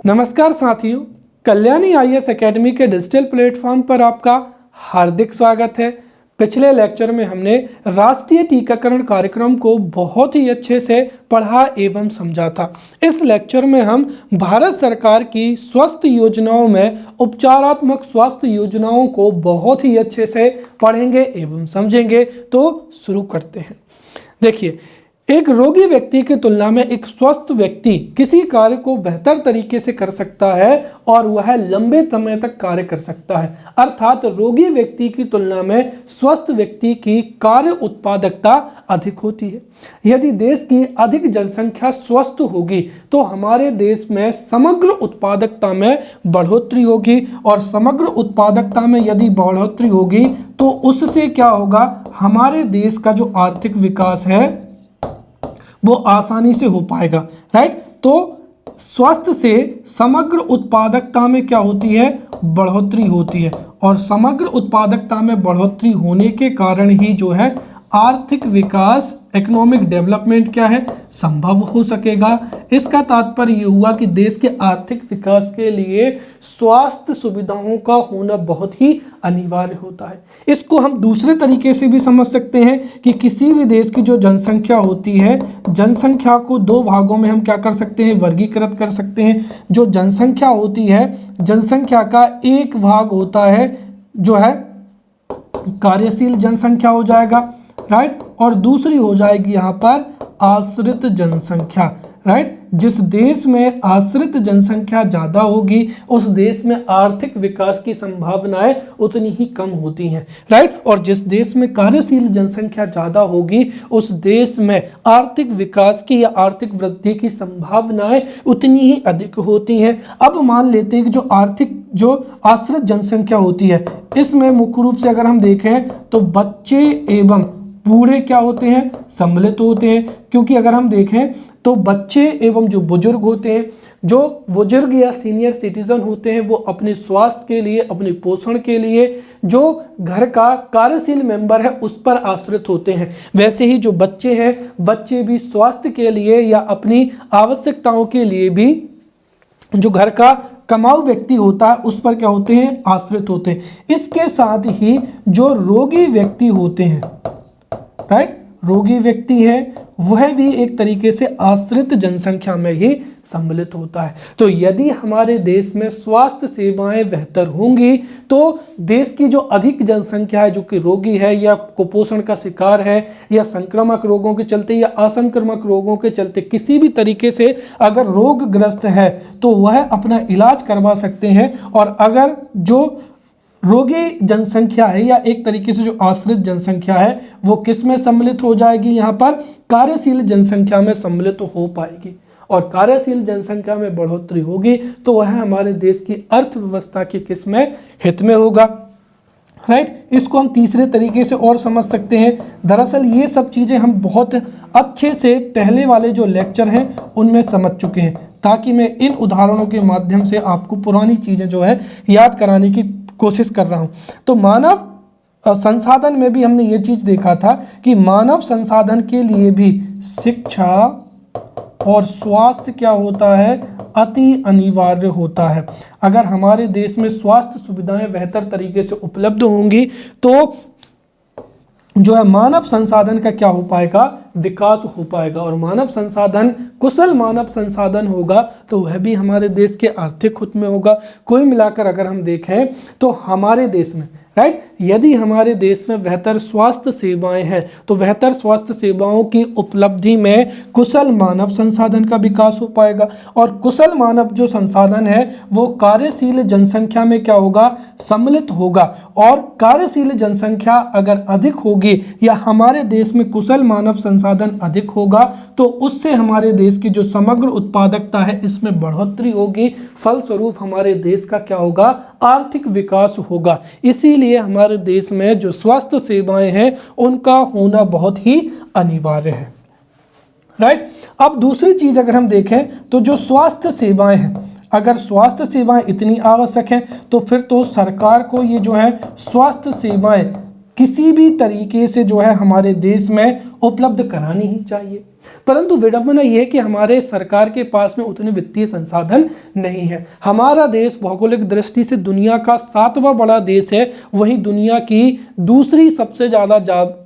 नमस्कार साथियों, Kalyani IAS academy के डिजिटल प्लेटफॉर्म पर आपका हार्दिक स्वागत है। पिछले लेक्चर में हमने राष्ट्रीय टीकाकरण कार्यक्रम को बहुत ही अच्छे से पढ़ा एवं समझा था। इस लेक्चर में हम भारत सरकार की स्वास्थ्य योजनाओं में उपचारात्मक स्वास्थ्य योजनाओं को बहुत ही अच्छे से पढ़ेंगे एवं समझेंगे। तो शुरू करते हैं। देखिए, एक रोगी व्यक्ति की तुलना में एक स्वस्थ व्यक्ति किसी कार्य को बेहतर तरीके से कर सकता है और वह लंबे समय तक कार्य कर सकता है। अर्थात रोगी व्यक्ति की तुलना में स्वस्थ व्यक्ति की कार्य उत्पादकता अधिक होती है। यदि देश की अधिक जनसंख्या स्वस्थ होगी तो हमारे देश में समग्र उत्पादकता में बढ़ोतरी होगी, और समग्र उत्पादकता में यदि बढ़ोतरी होगी तो उससे क्या होगा, हमारे देश का जो आर्थिक विकास है वो आसानी से हो पाएगा। राइट। तो स्वास्थ्य से समग्र उत्पादकता में क्या होती है, बढ़ोतरी होती है, और समग्र उत्पादकता में बढ़ोतरी होने के कारण ही जो है आर्थिक विकास, इकोनॉमिक डेवलपमेंट क्या है, संभव हो सकेगा। इसका तात्पर्य ये हुआ कि देश के आर्थिक विकास के लिए स्वास्थ्य सुविधाओं का होना बहुत ही अनिवार्य होता है। इसको हम दूसरे तरीके से भी समझ सकते हैं कि किसी भी देश की जो जनसंख्या होती है, जनसंख्या को दो भागों में हम क्या कर सकते हैं, वर्गीकृत कर सकते हैं। जो जनसंख्या होती है, जनसंख्या का एक भाग होता है जो है कार्यशील जनसंख्या हो जाएगा, राइट, और दूसरी हो जाएगी यहाँ पर आश्रित जनसंख्या। राइट। जिस देश में आश्रित जनसंख्या ज़्यादा होगी उस देश में आर्थिक विकास की संभावनाएं उतनी ही कम होती हैं। राइट। और जिस देश में कार्यशील जनसंख्या ज़्यादा होगी उस देश में आर्थिक विकास की या आर्थिक वृद्धि की संभावनाएं उतनी ही अधिक होती हैं। अब मान लेते हैं कि जो आश्रित जनसंख्या होती है, इसमें मुख्य रूप से अगर हम देखें तो बच्चे एवं बूढ़े क्या होते हैं, सम्मिलित होते हैं। क्योंकि अगर हम देखें तो बच्चे एवं जो बुजुर्ग होते हैं, जो बुजुर्ग या सीनियर सिटीजन होते हैं, वो अपने स्वास्थ्य के लिए, अपने पोषण के लिए जो घर का कार्यशील मेंबर है उस पर आश्रित होते हैं। वैसे ही जो बच्चे हैं, बच्चे भी स्वास्थ्य के लिए या अपनी आवश्यकताओं के लिए भी जो घर का कमाऊ व्यक्ति होता है उस पर क्या होते हैं, आश्रित होते हैं। इसके साथ ही जो रोगी व्यक्ति होते हैं, राइट, रोगी व्यक्ति है वह भी एक तरीके से आश्रित जनसंख्या में ही सम्मिलित होता है। तो यदि हमारे देश में स्वास्थ्य सेवाएं बेहतर होंगी तो देश की जो अधिक जनसंख्या है, जो कि रोगी है या कुपोषण का शिकार है या संक्रामक रोगों के चलते या असंक्रामक रोगों के चलते किसी भी तरीके से अगर रोगग्रस्त है तो वह अपना इलाज करवा सकते हैं। और अगर जो रोगी जनसंख्या है या एक तरीके से जो आश्रित जनसंख्या है वो किस में सम्मिलित हो जाएगी, यहाँ पर कार्यशील जनसंख्या में सम्मिलित हो पाएगी। और कार्यशील जनसंख्या में बढ़ोतरी होगी तो वह हमारे देश की अर्थव्यवस्था के किस में, हित में होगा। राइट। इसको हम तीसरे तरीके से और समझ सकते हैं। दरअसल ये सब चीज़ें हम बहुत अच्छे से पहले वाले जो लेक्चर हैं उनमें समझ चुके हैं, ताकि मैं इन उदाहरणों के माध्यम से आपको पुरानी चीज़ें जो है याद कराने की कोशिश कर रहा हूं। तो मानव संसाधन में भी हमने ये चीज देखा था कि मानव संसाधन के लिए भी शिक्षा और स्वास्थ्य क्या होता है, अति अनिवार्य होता है। अगर हमारे देश में स्वास्थ्य सुविधाएं बेहतर तरीके से उपलब्ध होंगी तो जो है मानव संसाधन का क्या हो पाएगा, विकास हो पाएगा। और मानव संसाधन, कुशल मानव संसाधन होगा तो वह भी हमारे देश के आर्थिक हित में होगा। कुल मिलाकर अगर हम देखें तो हमारे देश में, राइट, यदि हमारे देश में बेहतर स्वास्थ्य सेवाएं हैं तो बेहतर स्वास्थ्य सेवाओं की उपलब्धि में कुशल मानव संसाधन का विकास हो पाएगा। और कुशल मानव जो संसाधन है वो कार्यशील जनसंख्या में क्या होगा, सम्मिलित होगा। और कार्यशील जनसंख्या अगर अधिक होगी या हमारे देश में कुशल मानव संसाधन अधिक होगा तो उससे हमारे देश की जो समग्र उत्पादकता है इसमें बढ़ोतरी होगी। फलस्वरूप हमारे देश का क्या होगा, आर्थिक विकास होगा। इसीलिए हमारे देश में जो स्वास्थ्य सेवाएं हैं उनका होना बहुत ही अनिवार्य है। राइट। अब दूसरी चीज अगर हम देखें तो जो स्वास्थ्य सेवाएं हैं, अगर स्वास्थ्य सेवाएं इतनी आवश्यक हैं तो फिर तो सरकार को ये जो है स्वास्थ्य सेवाएं किसी भी तरीके से जो है हमारे देश में उपलब्ध करानी ही चाहिए। परंतु विडंबना यह है कि हमारे सरकार के पास में उतने वित्तीय संसाधन नहीं है। हमारा देश भौगोलिक दृष्टि से दुनिया का 7वां बड़ा देश है, वहीं दुनिया की दूसरी सबसे ज़्यादा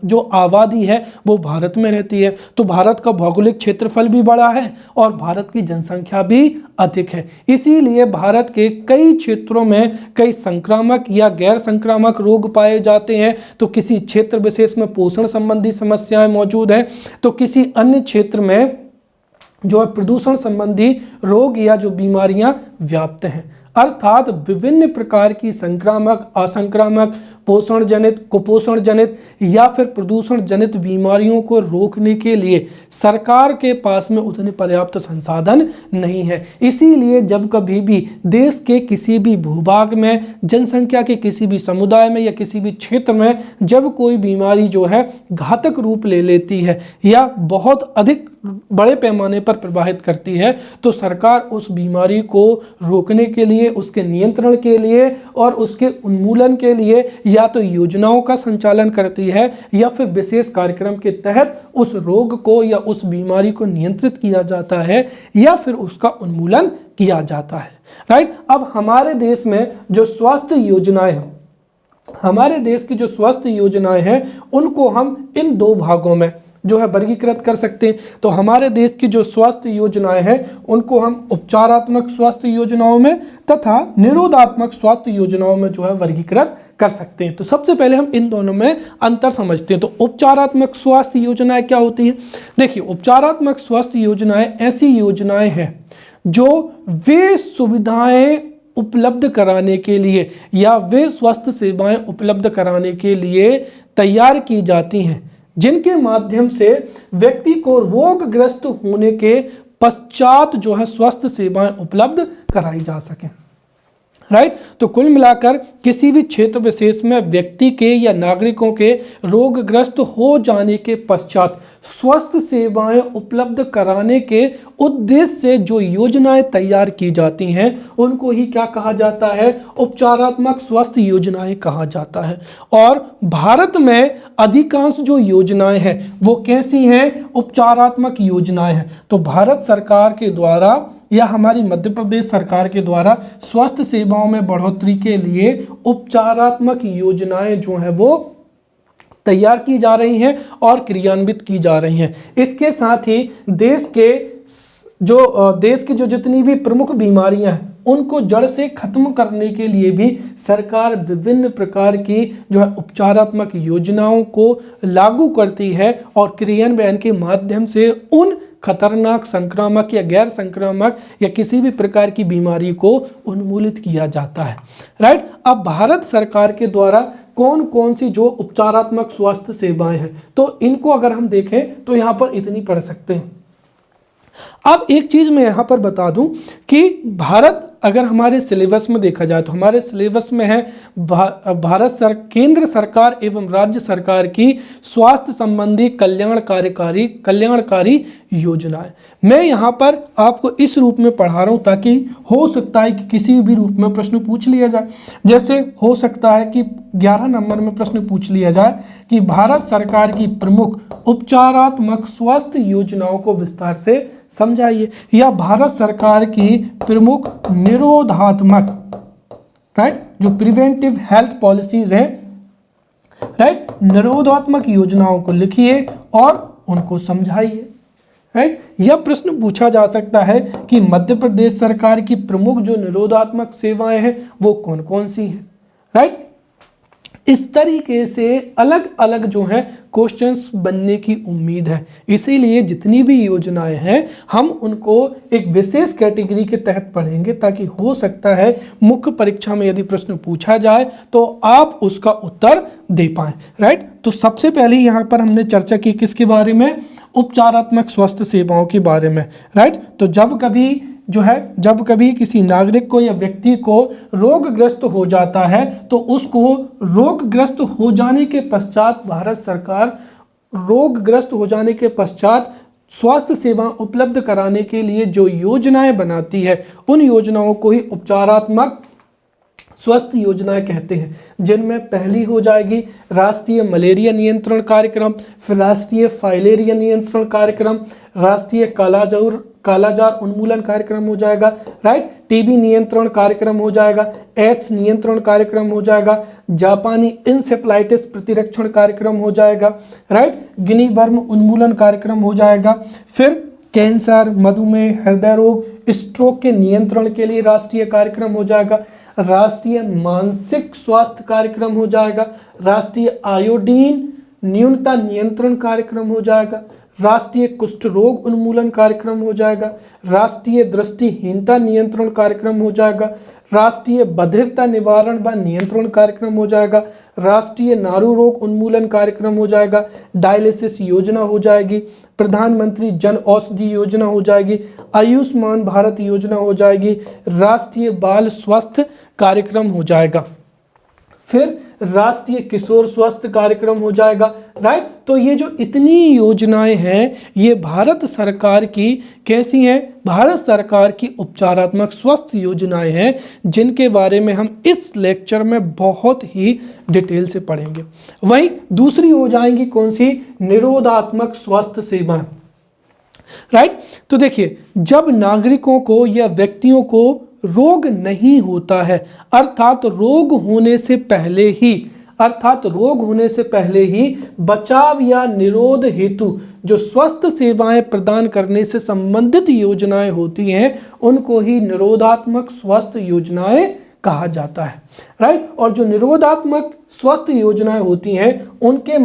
जो आबादी है वो भारत में रहती है। तो भारत का भौगोलिक क्षेत्रफल भी बड़ा है और भारत की जनसंख्या भी अधिक है। इसीलिए भारत के कई क्षेत्रों में कई संक्रामक या गैर संक्रामक रोग पाए जाते हैं। तो किसी क्षेत्र विशेष में पोषण संबंधी समस्याएं मौजूद हैं, तो किसी अन्य क्षेत्र में जो है प्रदूषण संबंधी रोग या जो बीमारियां व्याप्त हैं। अर्थात विभिन्न प्रकार की संक्रामक, असंक्रामक, पोषण जनित, कुपोषण जनित या फिर प्रदूषण जनित बीमारियों को रोकने के लिए सरकार के पास में उतने पर्याप्त संसाधन नहीं है। इसीलिए जब कभी भी देश के किसी भी भूभाग में, जनसंख्या के किसी भी समुदाय में या किसी भी क्षेत्र में जब कोई बीमारी जो है घातक रूप ले लेती है या बहुत अधिक बड़े पैमाने पर प्रभावित करती है, तो सरकार उस बीमारी को रोकने के लिए, उसके नियंत्रण के लिए और उसके उन्मूलन के लिए या तो योजनाओं का संचालन करती है या फिर विशेष कार्यक्रम के तहत उस रोग को या उस बीमारी को नियंत्रित किया जाता है या फिर उसका उन्मूलन किया जाता है। राइट। अब हमारे देश में जो स्वास्थ्य योजनाएं हैं, हमारे देश की जो स्वास्थ्य योजनाएं हैं उनको हम इन दो भागों में जो है वर्गीकृत कर सकते हैं। तो हमारे देश की जो स्वास्थ्य योजनाएं हैं उनको हम उपचारात्मक स्वास्थ्य योजनाओं में तथा निरोधात्मक स्वास्थ्य योजनाओं में जो है वर्गीकृत कर सकते हैं। तो सबसे पहले हम इन दोनों में अंतर समझते हैं। तो उपचारात्मक स्वास्थ्य योजनाएं क्या होती हैं? देखिए, उपचारात्मक स्वास्थ्य योजनाएं ऐसी योजनाएं हैं जो वे सुविधाएं उपलब्ध कराने के लिए या वे स्वास्थ्य सेवाएं उपलब्ध कराने के लिए तैयार की जाती हैं जिनके माध्यम से व्यक्ति को रोगग्रस्त होने के पश्चात जो है स्वास्थ्य सेवाएं उपलब्ध कराई जा सकें। राइट। तो कुल मिलाकर किसी भी क्षेत्र विशेष में व्यक्ति के या नागरिकों के रोगग्रस्त हो जाने के पश्चात स्वास्थ्य सेवाएं उपलब्ध कराने के उद्देश्य से जो योजनाएं तैयार की जाती हैं उनको ही क्या कहा जाता है? उपचारात्मक स्वास्थ्य योजनाएं कहा जाता है। और भारत में अधिकांश जो योजनाएं हैं वो कैसी हैं? उपचारात्मक योजनाएं हैं। तो भारत सरकार के द्वारा या हमारी मध्य प्रदेश सरकार के द्वारा स्वास्थ्य सेवाओं में बढ़ोतरी के लिए उपचारात्मक योजनाएं जो हैं वो तैयार की जा रही हैं और क्रियान्वित की जा रही हैं। इसके साथ ही देश की जो जितनी भी प्रमुख बीमारियां हैं उनको जड़ से खत्म करने के लिए भी सरकार विभिन्न प्रकार की जो है उपचारात्मक योजनाओं को लागू करती है और क्रियान्वयन के माध्यम से उन खतरनाक, संक्रामक या गैर संक्रामक या किसी भी प्रकार की बीमारी को उन्मूलित किया जाता है। राइट। अब भारत सरकार के द्वारा कौन कौन सी जो उपचारात्मक स्वास्थ्य सेवाएं हैं तो इनको अगर हम देखें तो यहाँ पर इतनी पढ़ सकते हैं। अब एक चीज मैं यहाँ पर बता दूं कि भारत अगर हमारे सिलेबस में देखा जाए तो हमारे सिलेबस में है केंद्र सरकार एवं राज्य सरकार की स्वास्थ्य संबंधी कल्याणकारी योजनाएं। मैं यहाँ पर आपको इस रूप में पढ़ा रहा हूँ ताकि हो सकता है कि किसी भी रूप में प्रश्न पूछ लिया जाए। जैसे हो सकता है कि 11 नंबर में प्रश्न पूछ लिया जाए कि भारत सरकार की प्रमुख उपचारात्मक स्वास्थ्य योजनाओं को विस्तार से समझाइए, या भारत सरकार की प्रमुख निरोधात्मक, राइट, जो प्रिवेंटिव हेल्थ पॉलिसीज हैं, राइट, निरोधात्मक योजनाओं को लिखिए और उनको समझाइए। राइट। यह प्रश्न पूछा जा सकता है कि मध्य प्रदेश सरकार की प्रमुख जो निरोधात्मक सेवाएं हैं वो कौन कौन सी हैं। राइट। इस तरीके से अलग अलग जो है क्वेश्चंस बनने की उम्मीद है। इसीलिए जितनी भी योजनाएं हैं हम उनको एक विशेष कैटेगरी के तहत पढ़ेंगे ताकि हो सकता है मुख्य परीक्षा में यदि प्रश्न पूछा जाए तो आप उसका उत्तर दे पाएं। राइट। तो सबसे पहले यहाँ पर हमने चर्चा की किसके बारे में? उपचारात्मक स्वास्थ्य सेवाओं के बारे में। राइट। तो जब कभी किसी नागरिक को या व्यक्ति को रोगग्रस्त हो जाता है तो उसको रोगग्रस्त हो जाने के पश्चात भारत सरकार रोगग्रस्त हो जाने के पश्चात स्वास्थ्य सेवा उपलब्ध कराने के लिए जो योजनाएं बनाती है उन योजनाओं को ही उपचारात्मक स्वस्थ योजनाएं कहते हैं, जिनमें पहली हो जाएगी राष्ट्रीय मलेरिया नियंत्रण कार्यक्रम, फिर राष्ट्रीय फाइलेरिया नियंत्रण कार्यक्रम, राष्ट्रीय कालाजार उन्मूलन कार्यक्रम हो जाएगा, राइट, टीबी नियंत्रण कार्यक्रम हो जाएगा, एड्स नियंत्रण कार्यक्रम हो जाएगा, जापानी इंसेफ्लाइटिस प्रतिरक्षण कार्यक्रम हो जाएगा, राइट, गिनी वर्म उन्मूलन कार्यक्रम हो जाएगा, फिर कैंसर, मधुमेह, हृदय रोग, स्ट्रोक के नियंत्रण के लिए राष्ट्रीय कार्यक्रम हो जाएगा, राष्ट्रीय मानसिक स्वास्थ्य कार्यक्रम हो जाएगा, राष्ट्रीय आयोडीन न्यूनता नियंत्रण कार्यक्रम हो जाएगा, राष्ट्रीय कुष्ठ रोग उन्मूलन कार्यक्रम हो जाएगा, राष्ट्रीय दृष्टिहीनता नियंत्रण कार्यक्रम हो जाएगा, राष्ट्रीय बधिरता निवारण व नियंत्रण कार्यक्रम हो जाएगा, राष्ट्रीय नारू रोग उन्मूलन कार्यक्रम हो जाएगा, डायलिसिस योजना हो जाएगी, प्रधानमंत्री जन औषधि योजना हो जाएगी, आयुष्मान भारत योजना हो जाएगी, राष्ट्रीय बाल स्वास्थ्य कार्यक्रम हो जाएगा, फिर राष्ट्रीय किशोर स्वास्थ्य कार्यक्रम हो जाएगा, राइट। तो ये जो इतनी योजनाएं हैं ये भारत सरकार की कैसी हैं, भारत सरकार की उपचारात्मक स्वास्थ्य योजनाएं हैं, जिनके बारे में हम इस लेक्चर में बहुत ही डिटेल से पढ़ेंगे। वहीं दूसरी हो जाएंगी कौन सी, निरोधात्मक स्वास्थ्य सेवाएं, राइट। तो देखिए, जब नागरिकों को या व्यक्तियों को रोग नहीं होता है, अर्थात रोग होने से पहले ही बचाव या निरोध हेतु जो स्वास्थ्य सेवाएं प्रदान करने से संबंधित योजनाएं होती हैं, उनको ही निरोधात्मक स्वास्थ्य योजनाएं कहा जाता है, राइट। और जो निरोधात्मक स्वास्थ्य योजनाएं होती हैं उनके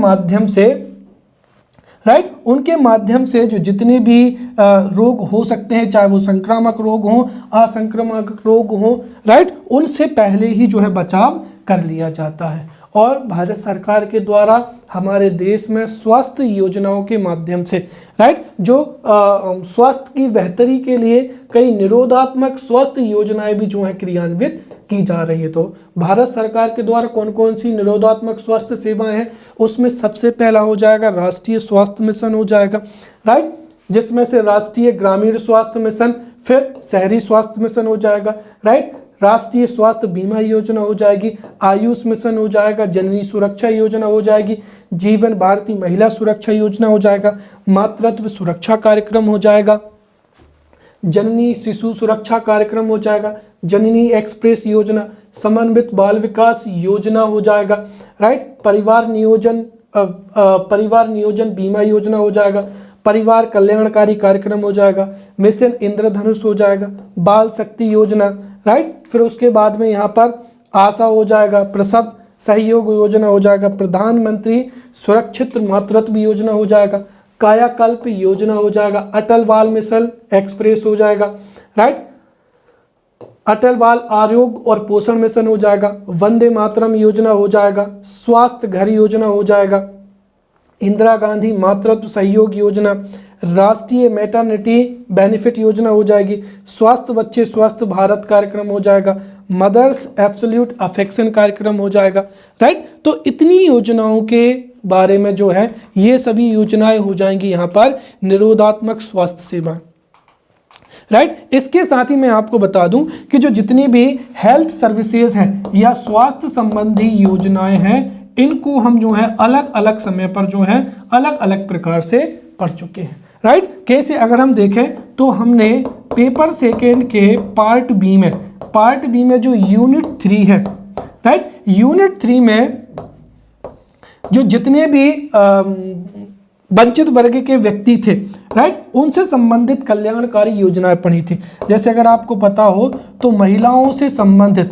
माध्यम से जो जितने भी रोग हो सकते हैं, चाहे वो संक्रामक रोग हो, असंक्रामक रोग हो, राइट, उनसे पहले ही जो है बचाव कर लिया जाता है। और भारत सरकार के द्वारा हमारे देश में स्वास्थ्य योजनाओं के माध्यम से, राइट, जो स्वास्थ्य की बेहतरी के लिए कई निरोधात्मक स्वास्थ्य योजनाएं भी जो है क्रियान्वित की जा रही है। तो भारत सरकार के द्वारा कौन कौन सी निरोधात्मक स्वास्थ्य सेवाएं हैं, उसमें सबसे पहला हो जाएगा राष्ट्रीय स्वास्थ्य मिशन हो जाएगा, राइट, जिसमें से राष्ट्रीय ग्रामीण स्वास्थ्य मिशन, फिर शहरी स्वास्थ्य मिशन हो जाएगा, राइट, राष्ट्रीय स्वास्थ्य बीमा योजना हो जाएगी, आयुष मिशन हो जाएगा, जननी सुरक्षा योजना हो जाएगी, जीवन भारती महिला सुरक्षा योजना हो जाएगा, मातृत्व सुरक्षा कार्यक्रम हो जाएगा, जननी शिशु सुरक्षा कार्यक्रम हो जाएगा, जननी एक्सप्रेस योजना, समन्वित बाल विकास योजना हो जाएगा, राइट, परिवार नियोजन बीमा योजना हो जाएगा, परिवार कल्याणकारी कार्यक्रम हो जाएगा, मिशन इंद्रधनुष हो जाएगा, बाल शक्ति योजना, राइट। फिर उसके बाद में यहाँ पर आशा हो जाएगा, प्रसव सहयोग योजना हो जाएगा, प्रधानमंत्री सुरक्षित मातृत्व योजना हो जाएगा, कायाकल्प योजना हो जाएगा, अटल बाल मिशन एक्सप्रेस हो जाएगा, राइट, अटल बाल आरोग्य और पोषण मिशन हो जाएगा, वंदे मातरम योजना हो जाएगा, स्वास्थ्य घर योजना हो जाएगा, इंदिरा गांधी मातृत्व सहयोग योजना, राष्ट्रीय मैटरनिटी बेनिफिट योजना हो जाएगी, स्वास्थ्य बच्चे स्वस्थ भारत कार्यक्रम हो जाएगा, मदर्स एब्सोल्यूट अफेक्शन कार्यक्रम हो जाएगा, राइट। तो इतनी योजनाओं के बारे में जो है ये सभी योजनाएं हो जाएंगी यहाँ पर निरोधात्मक स्वास्थ्य सेवा, राइट। इसके साथ ही मैं आपको बता दूं कि जो जितनी भी हेल्थ सर्विसेज हैं या स्वास्थ्य संबंधी योजनाएं हैं, इनको हम जो है अलग अलग समय पर जो है अलग अलग प्रकार से पढ़ चुके हैं, राइट। कैसे अगर हम देखें तो हमने पेपर सेकेंड के पार्ट बी में जो यूनिट 3 है, राइट, यूनिट 3 में जो जितने भी वंचित वर्ग के व्यक्ति थे, राइट, उनसे संबंधित कल्याणकारी योजनाएं पढ़ी थी। जैसे अगर आपको पता हो तो महिलाओं से संबंधित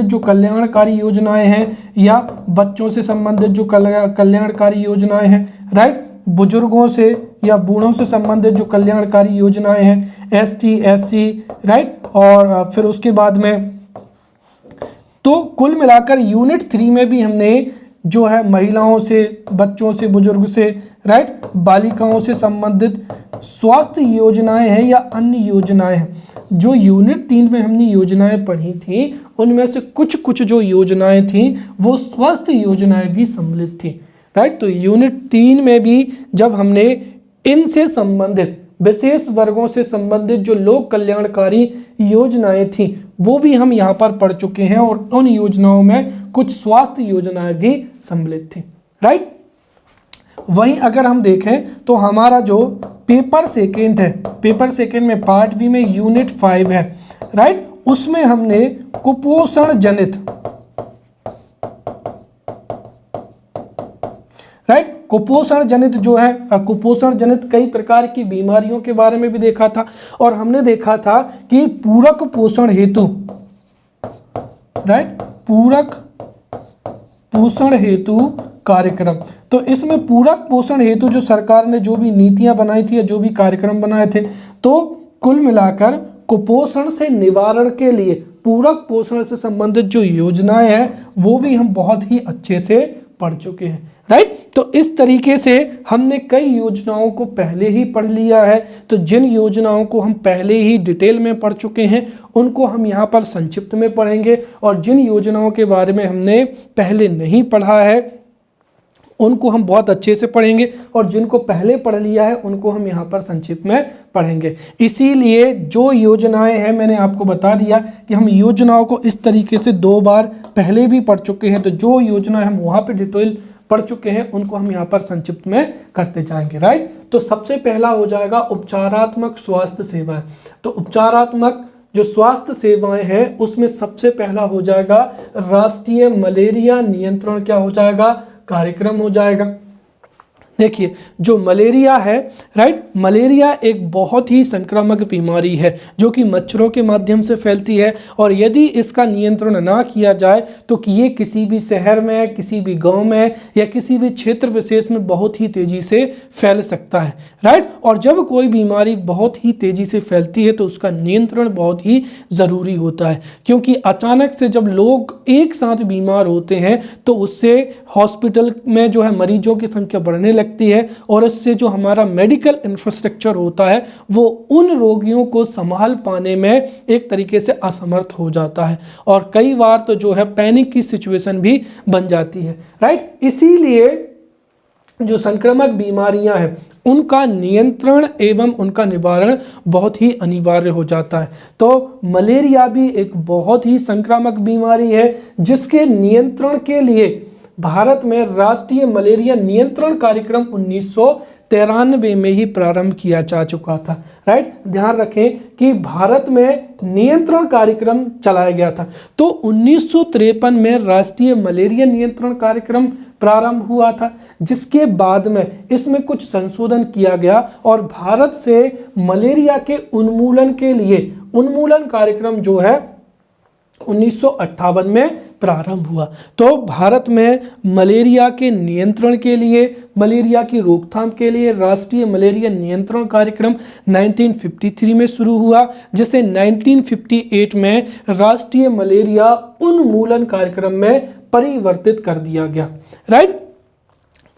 जो कल्याणकारी योजनाएं हैं या बच्चों से संबंधित जो कल्याणकारी योजनाएं हैं, राइट, बुजुर्गों से या बूढ़ों से संबंधित जो कल्याणकारी योजनाएं हैं, ST SC, राइट, और फिर उसके बाद में तो कुल मिलाकर यूनिट 3 में भी हमने जो है महिलाओं से, बच्चों से, बुजुर्ग से, राइट, बालिकाओं से संबंधित स्वास्थ्य योजनाएं हैं या अन्य योजनाएं हैं। जो यूनिट 3 में हमने योजनाएं पढ़ी थी उनमें से कुछ जो योजनाएं थी वो स्वास्थ्य योजनाएं भी सम्मिलित थी, राइट। तो यूनिट 3 में भी जब हमने इनसे संबंधित विशेष वर्गों से संबंधित जो लोक कल्याणकारी योजनाएं थी वो भी हम यहाँ पर पढ़ चुके हैं और उन योजनाओं में कुछ स्वास्थ्य योजनाएं भी सम्मिलित थी, राइट। वहीं अगर हम देखें तो हमारा जो पेपर सेकेंड है, पेपर सेकेंड में पार्ट बी में यूनिट 5 है, राइट, उसमें हमने कुपोषण जनित, राइट, कुपोषण जनित जो है, कुपोषण जनित कई प्रकार की बीमारियों के बारे में भी देखा था और हमने देखा था कि पूरक पोषण हेतु, राइट, पूरक पोषण हेतु कार्यक्रम। तो इसमें पूरक पोषण हेतु जो सरकार ने जो भी नीतियां बनाई थी या जो भी कार्यक्रम बनाए थे, तो कुल मिलाकर कुपोषण से निवारण के लिए पूरक पोषण से संबंधित जो योजनाएं हैं वो भी हम बहुत ही अच्छे से पढ़ चुके हैं, राइट। तो इस तरीके से हमने कई योजनाओं को पहले ही पढ़ लिया है। तो जिन योजनाओं को हम पहले ही डिटेल में पढ़ चुके हैं उनको हम यहाँ पर संक्षिप्त में पढ़ेंगे और जिन योजनाओं के बारे में हमने पहले नहीं पढ़ा है उनको हम बहुत अच्छे से पढ़ेंगे और जिनको पहले पढ़ लिया है उनको हम यहाँ पर संक्षिप्त में पढ़ेंगे। इसीलिए जो योजनाएं हैं, मैंने आपको बता दिया कि हम योजनाओं को इस तरीके से 2 बार पहले भी पढ़ चुके हैं। तो जो योजना हम वहाँ पे डिटेल पढ़ चुके हैं उनको हम यहाँ पर संक्षिप्त में करते जाएंगे, राइट। तो सबसे पहला हो जाएगा उपचारात्मक स्वास्थ्य सेवाएं। तो उपचारात्मक जो स्वास्थ्य सेवाएं हैं उसमें सबसे पहला हो जाएगा राष्ट्रीय मलेरिया नियंत्रण क्या हो जाएगा, कार्यक्रम हो जाएगा। देखिए जो मलेरिया है, राइट, मलेरिया एक बहुत ही संक्रामक बीमारी है जो कि मच्छरों के माध्यम से फैलती है और यदि इसका नियंत्रण ना किया जाए तो कि ये किसी भी शहर में, किसी भी गांव में या किसी भी क्षेत्र विशेष में बहुत ही तेजी से फैल सकता है, राइट। और जब कोई बीमारी बहुत ही तेजी से फैलती है तो उसका नियंत्रण बहुत ही ज़रूरी होता है, क्योंकि अचानक से जब लोग एक साथ बीमार होते हैं तो उससे हॉस्पिटल में जो है मरीजों की संख्या बढ़ने लगती है और इससे जो हमारा मेडिकल इंफ्रास्ट्रक्चर होता है वो उन रोगियों को संभाल पाने में एक तरीके से असमर्थ हो जाता है और कई बार तो जो है पैनिक की सिचुएशन भी बन जाती है, राइट। इसीलिए जो संक्रामक बीमारियां हैं उनका नियंत्रण एवं उनका निवारण बहुत ही अनिवार्य हो जाता है। तो मलेरिया भी एक बहुत ही संक्रामक बीमारी है जिसके नियंत्रण के लिए भारत में राष्ट्रीय मलेरिया नियंत्रण कार्यक्रम 1993 में ही प्रारंभ किया जा चुका था, राइट। ध्यान रखें कि भारत में नियंत्रण कार्यक्रम चलाया गया था। तो 1953 में राष्ट्रीय मलेरिया नियंत्रण कार्यक्रम प्रारंभ हुआ था, जिसके बाद में इसमें कुछ संशोधन किया गया और भारत से मलेरिया के उन्मूलन के लिए उन्मूलन कार्यक्रम जो है 1958 में प्रारंभ हुआ। तो भारत में मलेरिया के नियंत्रण के लिए, मलेरिया की रोकथाम के लिए राष्ट्रीय मलेरिया नियंत्रण कार्यक्रम 1953 में शुरू हुआ, जिसे 1958 में राष्ट्रीय मलेरिया उन्मूलन कार्यक्रम में परिवर्तित कर दिया गया, राइट।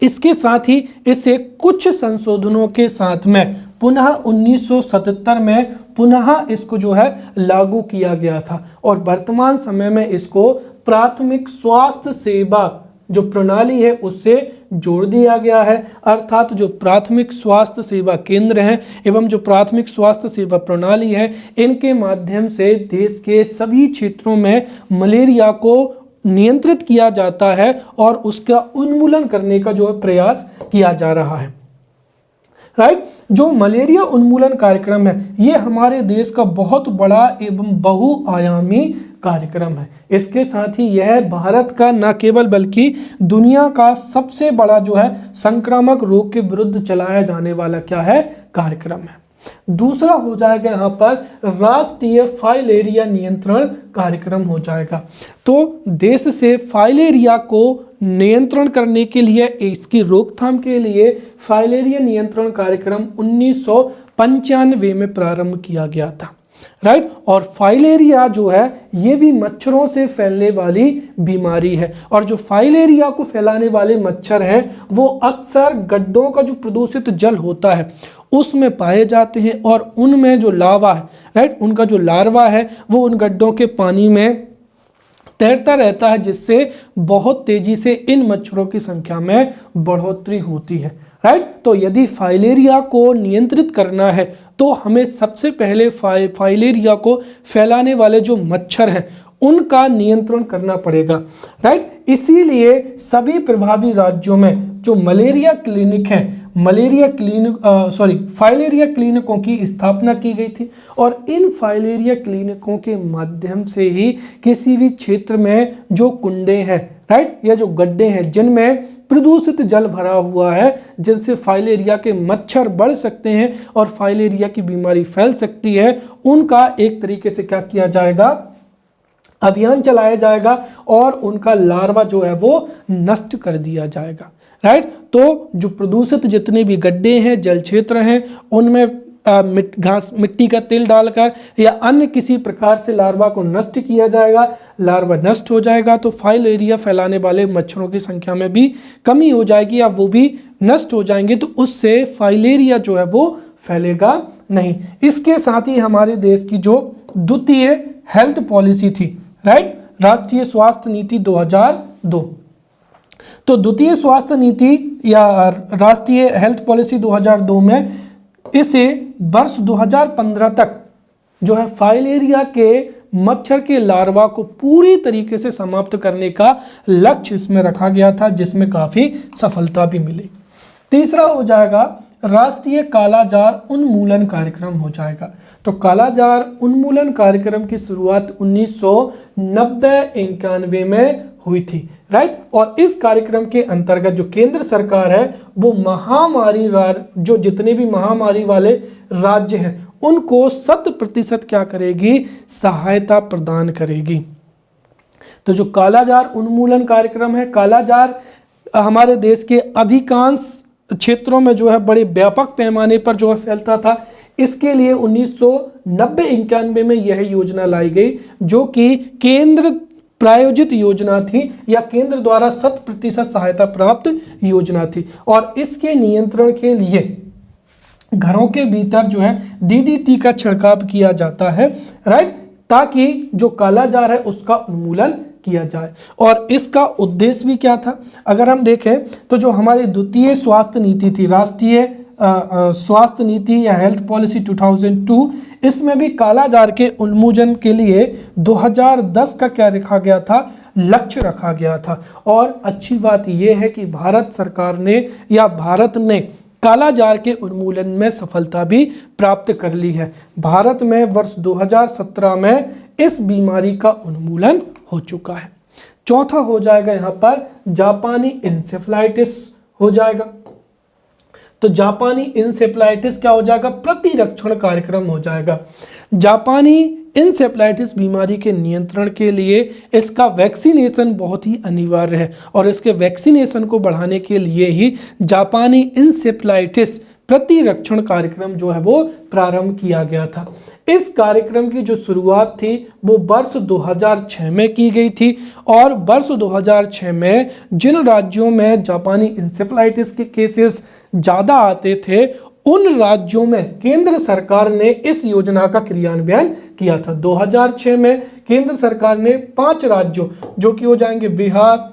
इसके साथ ही इसे कुछ संशोधनों के साथ में पुनः 1977 में पुनः इसको जो है लागू किया गया था और वर्तमान समय में इसको प्राथमिक स्वास्थ्य सेवा जो प्रणाली है उससे जोड़ दिया गया है। अर्थात जो प्राथमिक स्वास्थ्य सेवा केंद्र हैं एवं जो प्राथमिक स्वास्थ्य सेवा प्रणाली है इनके माध्यम से देश के सभी क्षेत्रों में मलेरिया को नियंत्रित किया जाता है और उसका उन्मूलन करने का जो है प्रयास किया जा रहा है, राइट। जो मलेरिया उन्मूलन कार्यक्रम है ये हमारे देश का बहुत बड़ा एवं बहुआयामी कार्यक्रम है। इसके साथ ही यह भारत का न केवल बल्कि दुनिया का सबसे बड़ा जो है संक्रामक रोग के विरुद्ध चलाया जाने वाला क्या है, कार्यक्रम है। दूसरा हो जाएगा यहाँ पर राष्ट्रीय फाइलेरिया नियंत्रण कार्यक्रम हो जाएगा। तो देश से फाइलेरिया को नियंत्रण करने के लिए, इसकी रोकथाम के लिए फाइलेरिया नियंत्रण कार्यक्रम 1995 में प्रारंभ किया गया था, राइट। और फाइलेरिया जो है ये भी मच्छरों से फैलने वाली बीमारी है और जो फाइलेरिया को फैलाने वाले मच्छर हैं वो अक्सर गड्ढों का जो प्रदूषित जल होता है उसमें पाए जाते हैं और उनमें जो लार्वा है, राइट, उनका जो लार्वा है वो उन गड्ढों के पानी में तैरता रहता है, जिससे बहुत तेजी से इन मच्छरों की संख्या में बढ़ोतरी होती है। राइट, तो यदि फाइलेरिया को नियंत्रित करना है तो हमें सबसे पहले फाइलेरिया को फैलाने वाले जो मच्छर हैं उनका नियंत्रण करना पड़ेगा। राइट, इसीलिए सभी प्रभावी राज्यों में जो मलेरिया क्लिनिक हैं, फाइलेरिया क्लिनिकों की स्थापना की गई थी, और इन फाइलेरिया क्लिनिकों के माध्यम से ही किसी भी क्षेत्र में जो कुंडे हैं, राइट, या जो गड्ढे हैं जिनमें प्रदूषित जल भरा हुआ है, जिनसे फाइलेरिया के मच्छर बढ़ सकते हैं और फाइलेरिया की बीमारी फैल सकती है, उनका एक तरीके से क्या किया जाएगा, अभियान चलाया जाएगा और उनका लार्वा जो है वो नष्ट कर दिया जाएगा। राइट, तो जो प्रदूषित जितने भी गड्ढे हैं, जल क्षेत्र हैं, उनमें मिट्टी का तेल डालकर या अन्य किसी प्रकार से लार्वा को नष्ट किया जाएगा। लार्वा नष्ट हो जाएगा तो फाइलेरिया फैलाने वाले मच्छरों की संख्या में भी कमी हो जाएगी या वो भी नष्ट हो जाएंगे, तो उससे फाइलेरिया जो है वो फैलेगा नहीं। इसके साथ ही हमारे देश की जो द्वितीय हेल्थ पॉलिसी थी, राइट, राष्ट्रीय स्वास्थ्य नीति 2002, तो द्वितीय स्वास्थ्य नीति या राष्ट्रीय हेल्थ पॉलिसी 2002 में इसे वर्ष 2015 तक जो है फाइलेरिया के मच्छर के लार्वा को पूरी तरीके से समाप्त करने का लक्ष्य इसमें रखा गया था, जिसमें काफ़ी सफलता भी मिली। तीसरा हो जाएगा राष्ट्रीय कालाजार उन्मूलन कार्यक्रम हो जाएगा। तो कालाजार उन्मूलन कार्यक्रम की शुरुआत 1990-91 में हुई थी। राइट, और इस कार्यक्रम के अंतर्गत जो केंद्र सरकार है वो जो जितने भी महामारी वाले राज्य हैं उनको 100% क्या करेगी, सहायता प्रदान करेगी। तो जो कालाजार उन्मूलन कार्यक्रम है, कालाजार हमारे देश के अधिकांश क्षेत्रों में जो है बड़े व्यापक पैमाने पर जो है फैलता था। इसके लिए 1990-91 में यह योजना लाई गई, जो कि केंद्र प्रायोजित योजना थी या केंद्र द्वारा 100% सहायता प्राप्त योजना थी, और इसके नियंत्रण के लिए घरों के भीतर जो है DDT का छिड़काव किया जाता है। राइट, ताकि जो कालाजार है उसका उन्मूलन किया जाए। और इसका उद्देश्य भी क्या था, अगर हम देखें तो जो हमारी द्वितीय स्वास्थ्य नीति थी, राष्ट्रीय स्वास्थ्य नीति या हेल्थ पॉलिसी 2002, इसमें भी कालाजार के उन्मूलन के लिए 2010 का क्या रखा गया था, लक्ष्य रखा गया था। और अच्छी बात यह है कि भारत सरकार ने या भारत ने कालाजार के उन्मूलन में सफलता भी प्राप्त कर ली है। भारत में वर्ष 2017 में इस बीमारी का उन्मूलन हो चुका है। चौथा हो जाएगा यहाँ पर जापानी इंसेफ्लाइटिस हो जाएगा। तो जापानी इंसेफ्लाइटिस क्या हो जाएगा, प्रतिरक्षण कार्यक्रम हो जाएगा। जापानी इंसेफ्लाइटिस बीमारी के नियंत्रण के लिए इसका वैक्सीनेशन बहुत ही अनिवार्य है, और इसके वैक्सीनेशन को बढ़ाने के लिए ही जापानी इंसेफ्लाइटिस प्रतिरक्षण कार्यक्रम जो है वो प्रारंभ किया गया था। इस कार्यक्रम की जो शुरुआत थी वो वर्ष 2006 में की गई थी, और वर्ष 2006 में जिन राज्यों में जापानी इंसेफ्लाइटिस के केसेस ज़्यादा आते थे उन राज्यों में केंद्र सरकार ने इस योजना का क्रियान्वयन किया था। 2006 में केंद्र सरकार ने 5 राज्यों जो कि हो जाएंगे बिहार,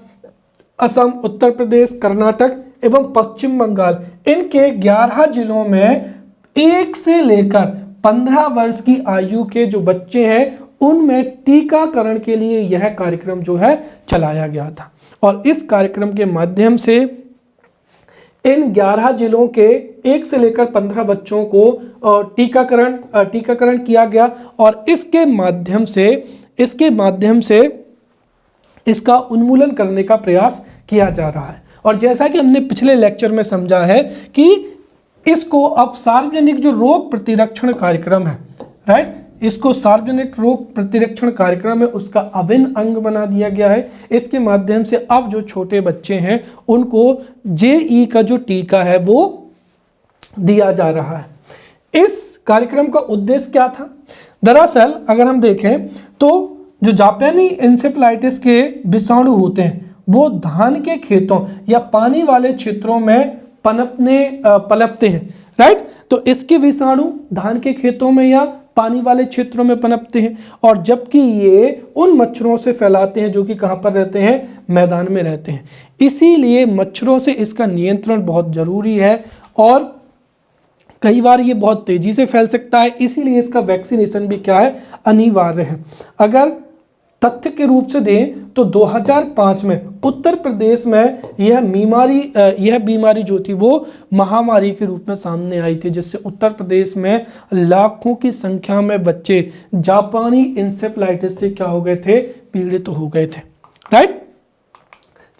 असम, उत्तर प्रदेश, कर्नाटक एवं पश्चिम बंगाल, इनके 11 जिलों में 1 से लेकर 15 वर्ष की आयु के जो बच्चे हैं उनमें टीकाकरण के लिए यह कार्यक्रम जो है चलाया गया था। और इस कार्यक्रम के माध्यम से इन 11 जिलों के 1 से लेकर 15 बच्चों को टीकाकरण किया गया, और इसके माध्यम से इसका उन्मूलन करने का प्रयास किया जा रहा है। और जैसा कि हमने पिछले लेक्चर में समझा है कि इसको अब सार्वजनिक जो रोग प्रतिरक्षण कार्यक्रम है, राइट, इसको सार्वजनिक रोग प्रतिरक्षण कार्यक्रम है उसका अभिन्न अंग बना दिया गया है। इसके माध्यम से अब जो छोटे बच्चे हैं उनको JE का जो टीका है वो दिया जा रहा है। इस कार्यक्रम का उद्देश्य क्या था, दरअसल अगर हम देखें तो जो जापानी इंसेफ्लाइटिस के विषाणु होते हैं वो धान के खेतों या पानी वाले क्षेत्रों में पलपते हैं। राइट, तो इसके विषाणु धान के खेतों में या पानी वाले क्षेत्रों में पनपते हैं, और जबकि ये उन मच्छरों से फैलाते हैं जो कि कहाँ पर रहते हैं, मैदान में रहते हैं। इसीलिए मच्छरों से इसका नियंत्रण बहुत ज़रूरी है, और कई बार ये बहुत तेज़ी से फैल सकता है, इसीलिए इसका वैक्सीनेशन भी क्या है, अनिवार्य है। अगर तथ्य के रूप से दें तो 2005 में उत्तर प्रदेश में यह बीमारी जो थी वो महामारी के रूप में सामने आई थी, जिससे उत्तर प्रदेश में लाखों की संख्या में बच्चे जापानी इंसेफ्लाइटिस से क्या हो गए थे, पीड़ित हो गए थे। राइट,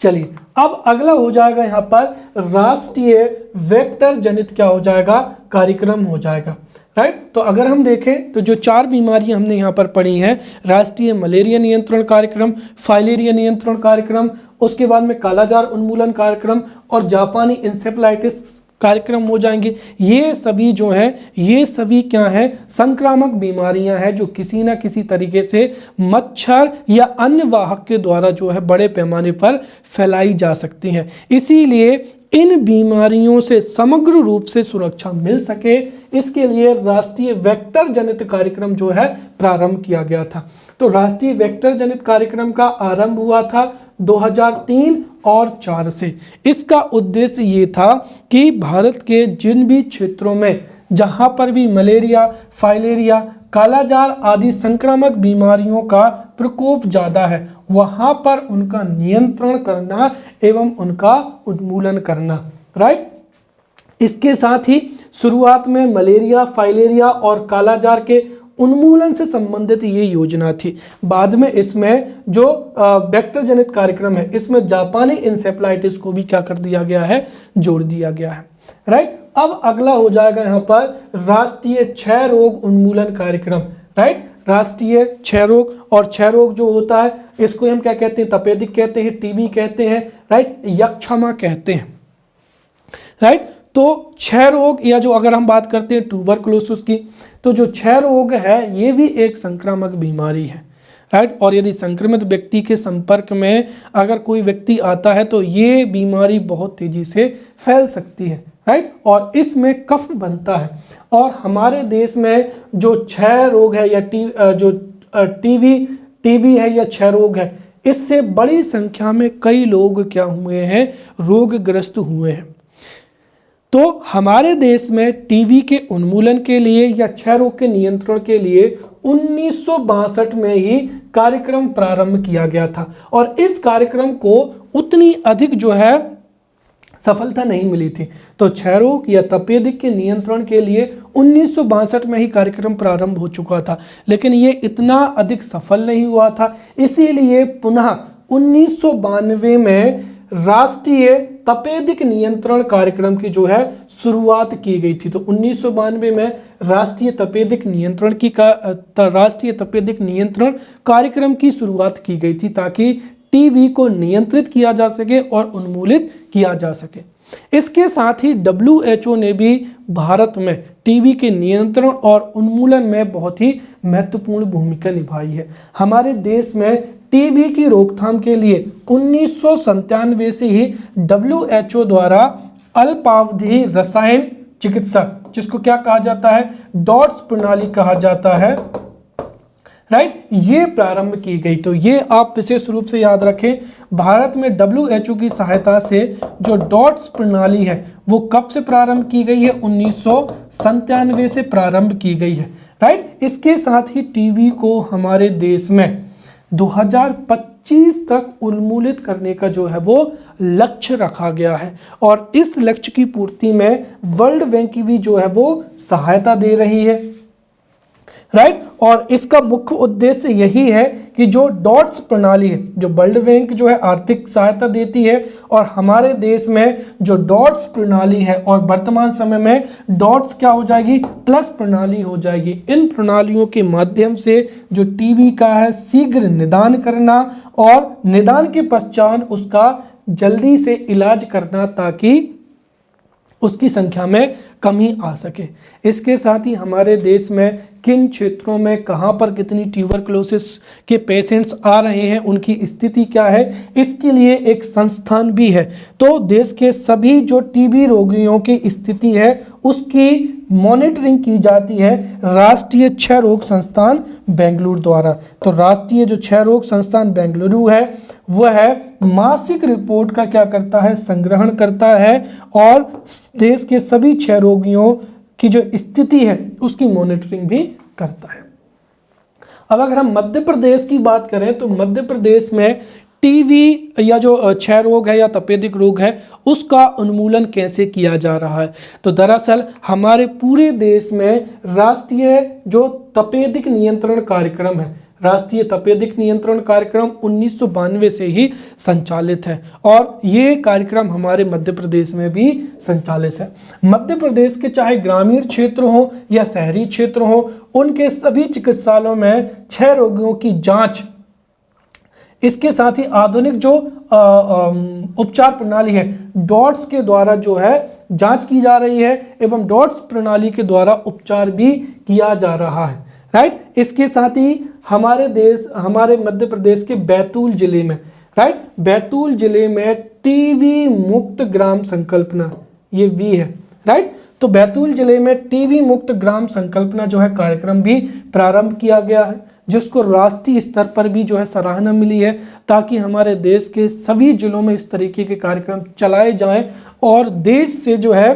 चलिए अब अगला हो जाएगा यहाँ पर राष्ट्रीय वेक्टर जनित क्या हो जाएगा, कार्यक्रम हो जाएगा। राइट, तो अगर हम देखें तो जो 4 बीमारियां हमने यहाँ पर पढ़ी हैं, राष्ट्रीय मलेरिया नियंत्रण कार्यक्रम, फाइलेरिया नियंत्रण कार्यक्रम, उसके बाद में कालाजार उन्मूलन कार्यक्रम और जापानी इंसेफ्लाइटिस कार्यक्रम हो जाएंगे। ये सभी जो हैं, ये सभी क्या हैं, संक्रामक बीमारियां हैं जो किसी ना किसी तरीके से मच्छर या अन्य वाहक के द्वारा जो है बड़े पैमाने पर फैलाई जा सकती हैं। इसीलिए इन बीमारियों से समग्र रूप से सुरक्षा मिल सके, इसके लिए राष्ट्रीय वेक्टर जनित कार्यक्रम जो है प्रारंभ किया गया था। तो राष्ट्रीय वेक्टर जनित कार्यक्रम का आरंभ हुआ था 2003 और 4 से। इसका उद्देश्य ये था कि भारत के जिन भी क्षेत्रों में जहां पर भी मलेरिया, फाइलेरिया, कालाजार आदि संक्रामक बीमारियों का प्रकोप ज़्यादा है, वहां पर उनका नियंत्रण करना एवं उनका उन्मूलन करना। राइट, इसके साथ ही शुरुआत में मलेरिया, फाइलेरिया और कालाजार के उन्मूलन से संबंधित ये योजना थी। बाद में इसमें जो वेक्टर जनित कार्यक्रम है, इसमें जापानी इंसेफ्लाइटिस को भी क्या कर दिया गया है, जोड़ दिया गया है। राइट, अब अगला हो जाएगा यहाँ पर राष्ट्रीय क्षय रोग उन्मूलन कार्यक्रम। राइट, राष्ट्रीय क्षय रोग, और क्षय रोग जो होता है इसको हम क्या कहते हैं, तपेदिक कहते हैं, टीबी कहते हैं, राइट, यक्षमा कहते हैं। राइट, तो क्षय रोग या जो अगर हम बात करते हैं ट्यूबरकुलोसिस की, तो जो क्षय रोग है ये भी एक संक्रामक बीमारी है। राइट, और यदि संक्रमित व्यक्ति के संपर्क में अगर कोई व्यक्ति आता है तो ये बीमारी बहुत तेजी से फैल सकती है। राइट, और इसमें कफ बनता है, और हमारे देश में जो क्षय रोग है या टीबी है या क्षय रोग है, इससे बड़ी संख्या में कई लोग क्या हुए हैं, रोगग्रस्त हुए हैं। तो हमारे देश में टीबी के उन्मूलन के लिए या क्षय रोग के नियंत्रण के लिए 1962 में ही कार्यक्रम प्रारंभ किया गया था, और इस कार्यक्रम को उतनी अधिक जो है सफलता नहीं मिली थी। तो क्षय रोग या तपेदिक के नियंत्रण के लिए 1962 में ही कार्यक्रम प्रारंभ हो चुका था, लेकिन ये इतना अधिक सफल नहीं हुआ था। इसीलिए पुनः 1992 में राष्ट्रीय तपेदिक नियंत्रण कार्यक्रम की जो है शुरुआत की गई थी। तो 1992 में राष्ट्रीय तपेदिक नियंत्रण कार्यक्रम की शुरुआत की गई थी, ताकि टीबी को नियंत्रित किया जा सके और उन्मूलित किया जा सके। इसके साथ ही WHO ने भी भारत में टीबी के नियंत्रण और उन्मूलन में बहुत ही महत्वपूर्ण भूमिका निभाई है। हमारे देश में टीबी की रोकथाम के लिए 1997 से ही WHO द्वारा अल्पावधि रसायन चिकित्सा, जिसको क्या कहा जाता है, डॉट्स प्रणाली कहा जाता है, राइट, ये प्रारंभ की गई। तो ये आप विशेष रूप से याद रखें, भारत में WHO की सहायता से जो डॉट्स प्रणाली है वो कब से प्रारंभ की गई है, 1997 से प्रारंभ की गई है। राइट, इसके साथ ही टीबी को हमारे देश में 2025 तक उन्मूलित करने का जो है वो लक्ष्य रखा गया है, और इस लक्ष्य की पूर्ति में वर्ल्ड बैंक की भी जो है वो सहायता दे रही है। राइट, और इसका मुख्य उद्देश्य यही है कि जो डॉट्स प्रणाली है, जो वर्ल्ड बैंक जो है आर्थिक सहायता देती है, और हमारे देश में जो डॉट्स प्रणाली है, और वर्तमान समय में डॉट्स क्या हो जाएगी, प्लस प्रणाली हो जाएगी। इन प्रणालियों के माध्यम से जो टीबी का है शीघ्र निदान करना और निदान के पश्चात उसका जल्दी से इलाज करना, ताकि उसकी संख्या में कमी आ सके। इसके साथ ही हमारे देश में किन क्षेत्रों में कहां पर कितनी ट्यूबरकुलोसिस के पेशेंट्स आ रहे हैं, उनकी स्थिति क्या है, इसके लिए एक संस्थान भी है। तो देश के सभी जो टीबी रोगियों की स्थिति है उसकी मॉनिटरिंग की जाती है राष्ट्रीय क्षय रोग संस्थान बेंगलुरु द्वारा। तो राष्ट्रीय जो क्षय रोग संस्थान बेंगलुरु है वह मासिक रिपोर्ट का क्या करता है, संग्रहण करता है और देश के सभी क्षय रोगियों की जो स्थिति है उसकी मॉनिटरिंग भी करता है। अब अगर हम मध्य प्रदेश की बात करें तो मध्य प्रदेश में टीबी या जो क्षय रोग है या तपेदिक रोग है उसका उन्मूलन कैसे किया जा रहा है। तो दरअसल हमारे पूरे देश में राष्ट्रीय जो तपेदिक नियंत्रण कार्यक्रम है, राष्ट्रीय तपेदिक नियंत्रण कार्यक्रम 1992 से ही संचालित है और ये कार्यक्रम हमारे मध्य प्रदेश में भी संचालित है। मध्य प्रदेश के चाहे ग्रामीण क्षेत्र हो या शहरी क्षेत्र हो, उनके सभी चिकित्सालयों में क्षय रोगियों की जांच, इसके साथ ही आधुनिक जो उपचार प्रणाली है डॉट्स के द्वारा जो है जांच की जा रही है एवं डॉट्स प्रणाली के द्वारा उपचार भी किया जा रहा है, राइट। इसके साथ ही हमारे मध्य प्रदेश के बैतूल जिले में, राइट, बैतूल जिले में टीबी मुक्त ग्राम संकल्पना, ये वी है, राइट। तो बैतूल जिले में टीबी मुक्त ग्राम संकल्पना जो है कार्यक्रम भी प्रारंभ किया गया है, जिसको राष्ट्रीय स्तर पर भी जो है सराहना मिली है, ताकि हमारे देश के सभी जिलों में इस तरीके के कार्यक्रम चलाए जाएं और देश से जो है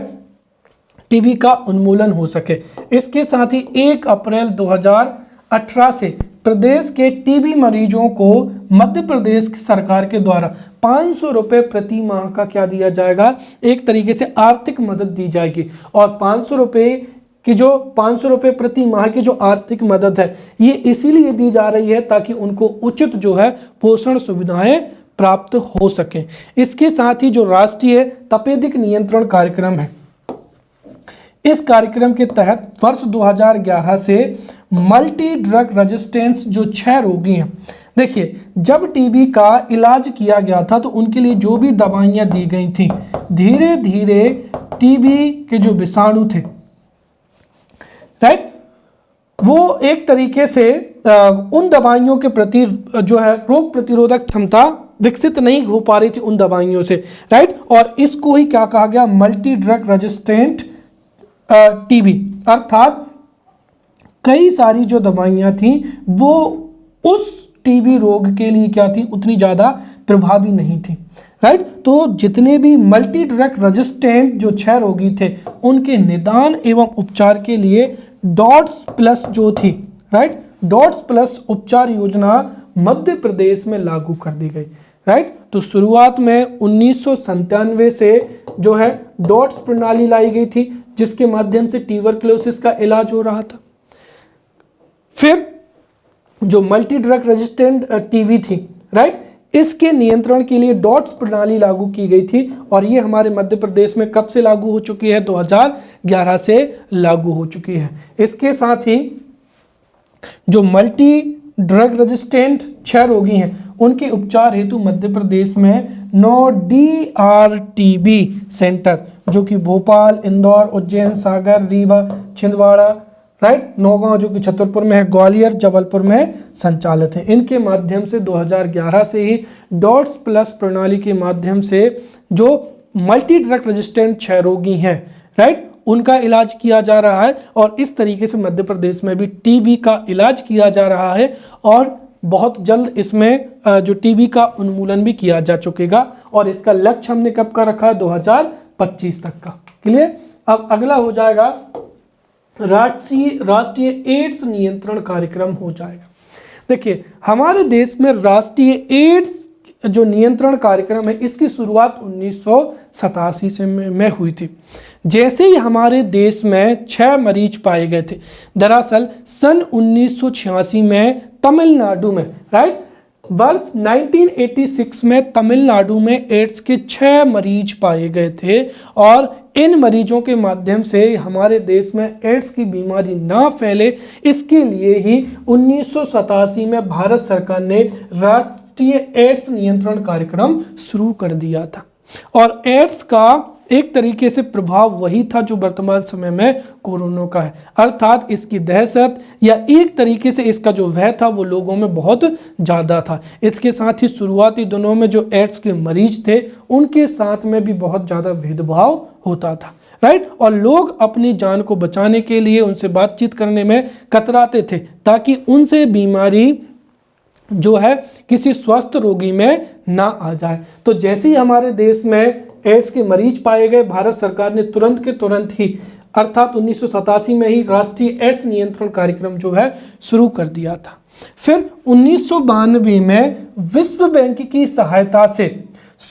टीबी का उन्मूलन हो सके। इसके साथ ही 1 अप्रैल 2018 से प्रदेश के टीबी मरीजों को मध्य प्रदेश की सरकार के द्वारा 500 रुपये प्रति माह का क्या दिया जाएगा, एक तरीके से आर्थिक मदद दी जाएगी। और 500 रुपये प्रति माह की जो आर्थिक मदद है ये इसीलिए दी जा रही है ताकि उनको उचित जो है पोषण सुविधाएं प्राप्त हो सकें। इसके साथ ही जो राष्ट्रीय तपेदिक नियंत्रण कार्यक्रम है, इस कार्यक्रम के तहत वर्ष 2011 से मल्टी ड्रग रेजिस्टेंस जो क्षय रोगी हैं, देखिए जब टीबी का इलाज किया गया था तो उनके लिए जो भी दवाइयां दी गई थी, धीरे धीरे टीबी के जो विषाणु थे, राइट, वो एक तरीके से उन दवाइयों के प्रति जो है रोग प्रतिरोधक क्षमता विकसित नहीं हो पा रही थी उन दवाइयों से, राइट। और इसको ही क्या कहा गया, मल्टी ड्रग रेजिस्टेंट टीबी, अर्थात कई सारी जो दवाइयां थी वो उस टीबी रोग के लिए क्या थी, उतनी ज़्यादा प्रभावी नहीं थी, राइट। तो जितने भी मल्टी ड्रग रेजिस्टेंट जो क्षय रोगी थे उनके निदान एवं उपचार के लिए डॉट्स प्लस जो थी, राइट, डॉट्स प्लस उपचार योजना मध्य प्रदेश में लागू कर दी गई, राइट। तो शुरुआत में 1997 से जो है डॉट्स प्रणाली लाई गई थी जिसके माध्यम से ट्यूबरक्लोसिस का इलाज हो रहा था। फिर जो मल्टी ड्रग रेजिस्टेंट टीबी थी, राइट, इसके नियंत्रण के लिए डॉट्स प्रणाली लागू की गई थी और ये हमारे मध्य प्रदेश में कब से लागू हो चुकी है, 2011 से लागू हो चुकी है। इसके साथ ही जो मल्टी ड्रग रेजिस्टेंट क्षय रोगी हैं उनके उपचार हेतु मध्य प्रदेश में 9 DRTB सेंटर जो कि भोपाल, इंदौर, उज्जैन, सागर, रीवा, छिंदवाड़ा, राइट, नौगांव जो कि छतरपुर में है, ग्वालियर, जबलपुर में संचालित है। इनके माध्यम से 2011 से ही डॉट्स प्लस प्रणाली के माध्यम से जो मल्टी ड्रग रेजिस्टेंट क्षय रोगी हैं, राइट, उनका इलाज किया जा रहा है और इस तरीके से मध्य प्रदेश में भी टीबी का इलाज किया जा रहा है और बहुत जल्द इसमें जो टीबी का उन्मूलन भी किया जा चुकेगा और इसका लक्ष्य हमने कब का रखा है, 2025 तक का। क्लियर। अब अगला हो जाएगा राष्ट्रीय एड्स नियंत्रण कार्यक्रम हो जाएगा। देखिए हमारे देश में राष्ट्रीय एड्स जो नियंत्रण कार्यक्रम है इसकी शुरुआत 1987 से में हुई थी। जैसे ही हमारे देश में 6 मरीज पाए गए थे, दरअसल सन 1986 में तमिलनाडु में, राइट, वर्ष 1986 में तमिलनाडु में एड्स के 6 मरीज पाए गए थे और इन मरीजों के माध्यम से हमारे देश में एड्स की बीमारी ना फैले, इसके लिए ही 1987 में भारत सरकार ने राष्ट्रीय एड्स नियंत्रण कार्यक्रम शुरू कर दिया था। और एड्स का एक तरीके से प्रभाव वही था जो वर्तमान समय में कोरोना का है, अर्थात इसकी दहशत या एक तरीके से इसका जो भय था वो लोगों में बहुत ज़्यादा था। इसके साथ ही शुरुआती दिनों में जो एड्स के मरीज थे उनके साथ में भी बहुत ज़्यादा भेदभाव होता था, राइट। और लोग अपनी जान को बचाने के लिए उनसे बातचीत करने में कतराते थे ताकि उनसे बीमारी जो है किसी स्वस्थ रोगी में ना आ जाए। तो जैसे ही हमारे देश में एड्स के मरीज पाए गए, भारत सरकार ने तुरंत के तुरंत ही अर्थात 1987 में ही राष्ट्रीय एड्स नियंत्रण कार्यक्रम जो है शुरू कर दिया था। फिर 1992 में विश्व बैंक की सहायता से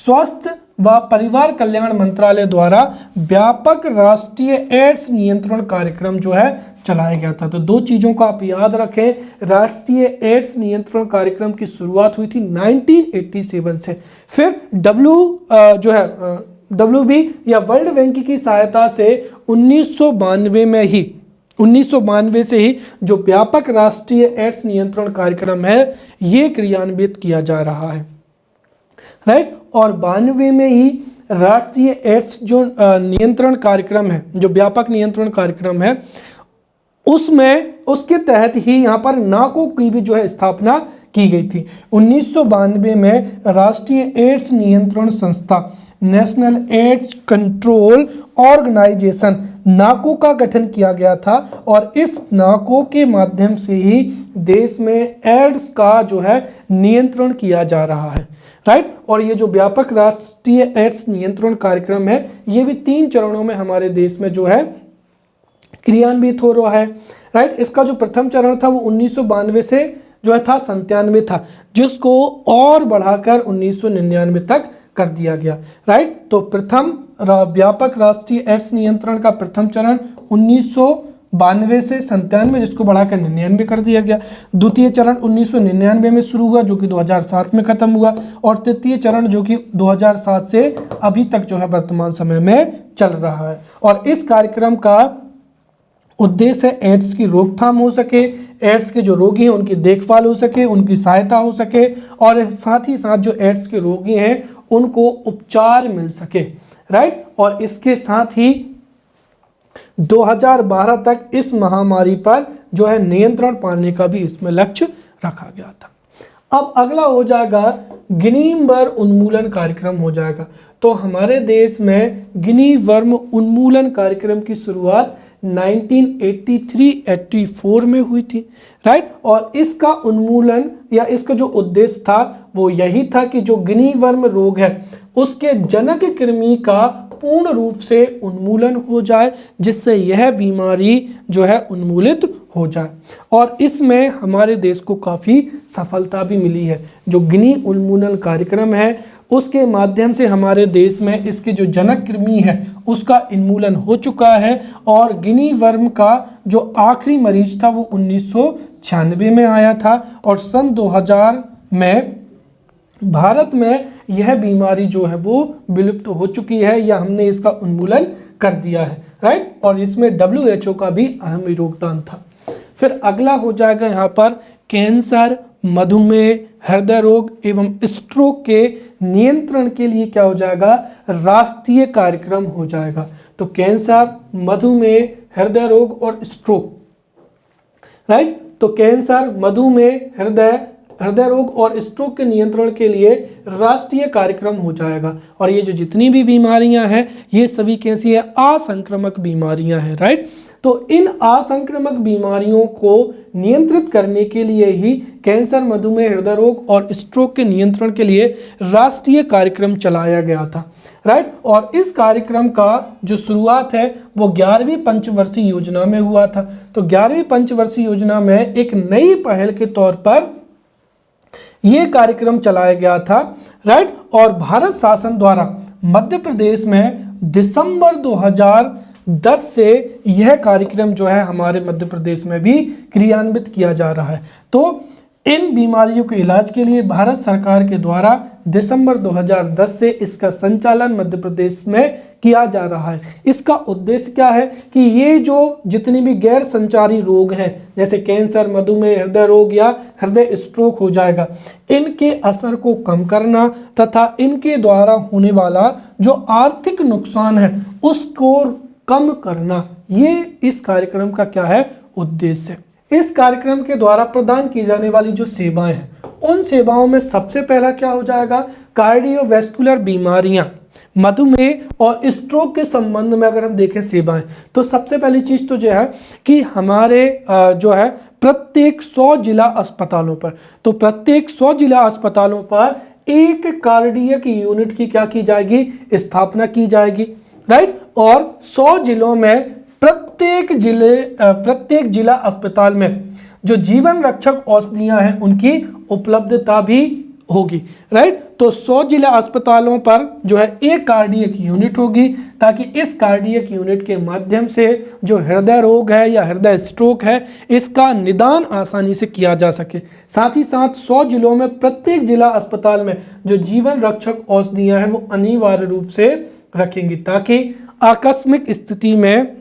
स्वास्थ्य व परिवार कल्याण मंत्रालय द्वारा व्यापक राष्ट्रीय एड्स नियंत्रण कार्यक्रम जो है चलाया गया था। तो दो चीज़ों को आप याद रखें, राष्ट्रीय एड्स नियंत्रण कार्यक्रम की शुरुआत हुई थी 1987 से। फिर WB या वर्ल्ड बैंक की सहायता से 1992 से ही जो व्यापक राष्ट्रीय एड्स नियंत्रण कार्यक्रम है ये क्रियान्वित किया जा रहा है, राइट। और 92 में ही राष्ट्रीय एड्स जो नियंत्रण कार्यक्रम है, जो व्यापक नियंत्रण कार्यक्रम है, उसमें उसके तहत ही यहाँ पर नाको की भी जो है स्थापना की गई थी। 1992 में राष्ट्रीय एड्स नियंत्रण संस्था नेशनल एड्स कंट्रोल ऑर्गेनाइजेशन नाको का गठन किया गया था और इस नाको के माध्यम से ही देश में एड्स का जो है नियंत्रण किया जा रहा है, राइट। और ये जो व्यापक राष्ट्रीय एड्स नियंत्रण कार्यक्रम है ये भी 3 चरणों में हमारे देश में जो है क्रियान्वित हो रहा है, राइट। इसका जो प्रथम चरण था वो 1992 से जो है था 97 था, जिसको और बढ़ाकर 1999 तक कर दिया गया, राइट। तो प्रथम व्यापक राष्ट्रीय एड्स नियंत्रण का प्रथम चरण 1992 से 97, जिसको बढ़ाकर 99 कर दिया गया। द्वितीय चरण 1999 में शुरू हुआ जो कि 2007 में खत्म हुआ और तृतीय चरण जो कि 2007 से अभी तक जो है वर्तमान समय में चल रहा है। और इस कार्यक्रम का उद्देश्य है एड्स की रोकथाम हो सके, एड्स के जो रोगी हैं उनकी देखभाल हो सके, उनकी सहायता हो सके और साथ ही साथ जो एड्स के रोगी हैं उनको उपचार मिल सके, राइट। और इसके साथ ही 2012 तक इस महामारी पर जो है नियंत्रण पाने का भी इसमें लक्ष्य रखा गया था। अब अगला हो जाएगा गिनी वर्म उन्मूलन कार्यक्रम हो जाएगा। तो हमारे देश में गिनी वर्म उन्मूलन कार्यक्रम की शुरुआत 1983-84 में हुई थी, राइट। और इसका उन्मूलन या इसका जो उद्देश्य था वो यही था कि जो गिनी वर्म रोग है उसके जनक कृमि का पूर्ण रूप से उन्मूलन हो जाए, जिससे यह बीमारी जो है उन्मूलित हो जाए। और इसमें हमारे देश को काफ़ी सफलता भी मिली है। जो गिनी उन्मूलन कार्यक्रम है उसके माध्यम से हमारे देश में इसके जो जनक कृमि है उसका उन्मूलन हो चुका है और गिनी वर्म का जो आखिरी मरीज था वो 1996 में आया था और सन 2000 में भारत में यह बीमारी जो है वो विलुप्त हो चुकी है या हमने इसका उन्मूलन कर दिया है, राइट। और इसमें WHO का भी अहम योगदान था। फिर अगला हो जाएगा यहाँ पर कैंसर, मधुमेह, हृदय रोग एवं स्ट्रोक के नियंत्रण के लिए क्या हो जाएगा, राष्ट्रीय कार्यक्रम हो जाएगा। तो कैंसर, मधुमेह, हृदय रोग और स्ट्रोक, राइट। तो कैंसर, मधुमेह, हृदय रोग और स्ट्रोक के नियंत्रण के लिए राष्ट्रीय कार्यक्रम हो जाएगा। और ये जो जितनी भी बीमारियां हैं ये सभी कैसी है, असंक्रामक बीमारियां हैं, राइट। तो इन असंक्रामक बीमारियों को नियंत्रित करने के लिए ही कैंसर, मधुमेह, हृदय रोग और स्ट्रोक के नियंत्रण के लिए राष्ट्रीय कार्यक्रम चलाया गया था, राइट। और इस कार्यक्रम का जो शुरुआत है वो 11वीं पंचवर्षीय योजना में हुआ था। तो 11वीं पंचवर्षीय योजना में एक नई पहल के तौर पर ये कार्यक्रम चलाया गया था, राइट। और भारत शासन द्वारा मध्य प्रदेश में दिसंबर 2010 से यह कार्यक्रम जो है हमारे मध्य प्रदेश में भी क्रियान्वित किया जा रहा है। तो इन बीमारियों के इलाज के लिए भारत सरकार के द्वारा दिसंबर 2010 से इसका संचालन मध्य प्रदेश में किया जा रहा है। इसका उद्देश्य क्या है कि ये जो जितनी भी गैर संचारी रोग हैं, जैसे कैंसर, मधुमेह, हृदय रोग या हृदय स्ट्रोक हो जाएगा, इनके असर को कम करना तथा इनके द्वारा होने वाला जो आर्थिक नुकसान है उसको कम करना, ये इस कार्यक्रम का क्या है, उद्देश्य। इस कार्यक्रम के द्वारा प्रदान की जाने वाली जो सेवाएं हैं, उन सेवाओं में सबसे पहला क्या हो जाएगा, कार्डियोवैस्कुलर बीमारियां, मधुमेह और स्ट्रोक के संबंध में अगर हम देखें सेवाएं, तो सबसे पहली चीज तो जो है कि हमारे जो है प्रत्येक 100 जिला अस्पतालों पर, तो प्रत्येक 100 जिला अस्पतालों पर एक कार्डियक यूनिट की क्या की जाएगी, स्थापना की जाएगी, राइट। और 100 जिलों में प्रत्येक जिला अस्पताल में जो जीवन रक्षक औषधियां हैं उनकी उपलब्धता भी होगी, राइट। तो 100 जिला अस्पतालों पर जो है एक कार्डियक यूनिट होगी, ताकि इस कार्डियक यूनिट के माध्यम से जो हृदय रोग है या हृदय स्ट्रोक है इसका निदान आसानी से किया जा सके। साथ ही साथ 100 जिलों में प्रत्येक जिला अस्पताल में जो जीवन रक्षक औषधियां हैं वो अनिवार्य रूप से रखेंगी, ताकि आकस्मिक स्थिति में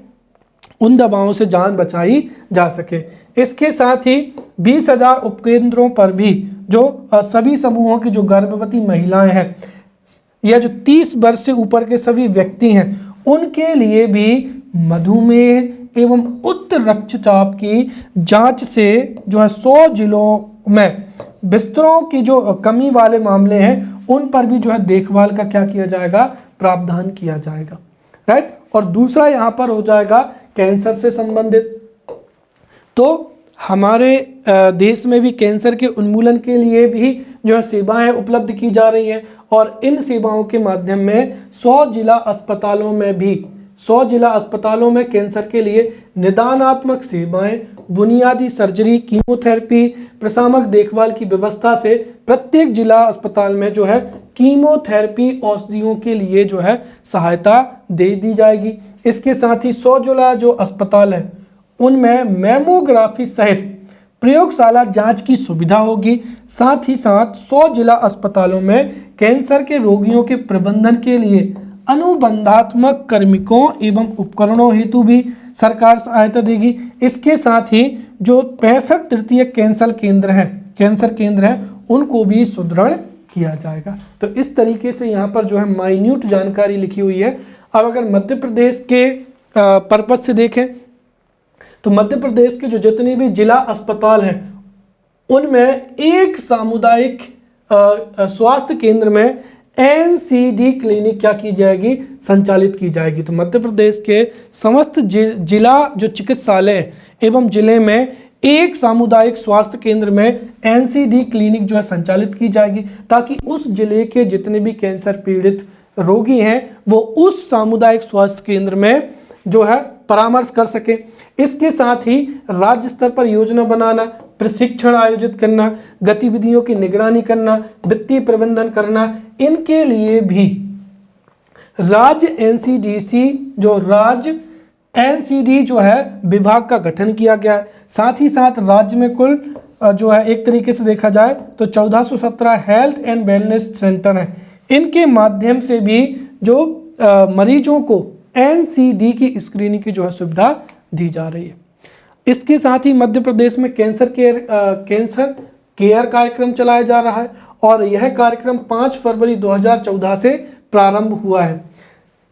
उन दवाओं से जान बचाई जा सके। इसके साथ ही 20,000 उपकेंद्रों पर भी जो सभी समूहों की जो गर्भवती महिलाएं हैं या जो 30 वर्ष से ऊपर के सभी व्यक्ति हैं उनके लिए भी मधुमेह एवं उच्च रक्तचाप की जांच से जो है 100 जिलों में बिस्तरों की जो कमी वाले मामले हैं उन पर भी जो है देखभाल का क्या किया जाएगा, प्रावधान किया जाएगा, राइट। और दूसरा यहाँ पर हो जाएगा कैंसर से संबंधित। तो हमारे देश में भी कैंसर के उन्मूलन के लिए भी जो है सेवाएं उपलब्ध की जा रही हैं, और इन सेवाओं के माध्यम में 100 जिला अस्पतालों में कैंसर के लिए निदानात्मक सेवाएं, बुनियादी सर्जरी, कीमोथेरेपी, प्रशामक देखभाल की व्यवस्था से प्रत्येक जिला अस्पताल में जो है कीमोथेरेपी औषधियों के लिए जो है सहायता दे दी जाएगी। इसके साथ ही 100 जिला जो अस्पताल है उनमें मैमोग्राफी सहित प्रयोगशाला जांच की सुविधा होगी। साथ ही साथ 100 जिला अस्पतालों में कैंसर के रोगियों के प्रबंधन के लिए अनुबंधात्मक कार्मिकों एवं उपकरणों हेतु भी सरकार सहायता देगी। इसके साथ ही जो 65 तृतीय कैंसर केंद्र हैं उनको भी सुदृढ़ किया जाएगा। तो इस तरीके से यहाँ पर जो है माइन्यूट जानकारी लिखी हुई है। अब अगर मध्य प्रदेश के पर्पज से देखें तो मध्य प्रदेश के जो जितने भी जिला अस्पताल हैं उनमें एक सामुदायिक स्वास्थ्य केंद्र में एनसीडी क्लिनिक क्या की जाएगी, संचालित की जाएगी। तो मध्य प्रदेश के समस्त जिला जो चिकित्सालय एवं जिले में एक सामुदायिक स्वास्थ्य केंद्र में एनसीडी क्लिनिक जो है संचालित की जाएगी, ताकि उस जिले के जितने भी कैंसर पीड़ित रोगी हैं वो उस सामुदायिक स्वास्थ्य केंद्र में जो है परामर्श कर सके। इसके साथ ही राज्य स्तर पर योजना बनाना, प्रशिक्षण आयोजित करना, गतिविधियों की निगरानी करना, वित्तीय प्रबंधन करना, इनके लिए भी राज्य एनसीडी जो है विभाग का गठन किया गया है। साथ ही साथ राज्य में कुल जो है एक तरीके से देखा जाए तो 1417 हेल्थ एंड वेलनेस सेंटर हैं। इनके माध्यम से भी जो मरीजों को एनसीडी की स्क्रीनिंग की जो है सुविधा दी जा रही है। इसके साथ ही मध्य प्रदेश में कैंसर केयर कार्यक्रम चलाया जा रहा है, और यह कार्यक्रम 5 फरवरी 2014 से प्रारंभ हुआ है।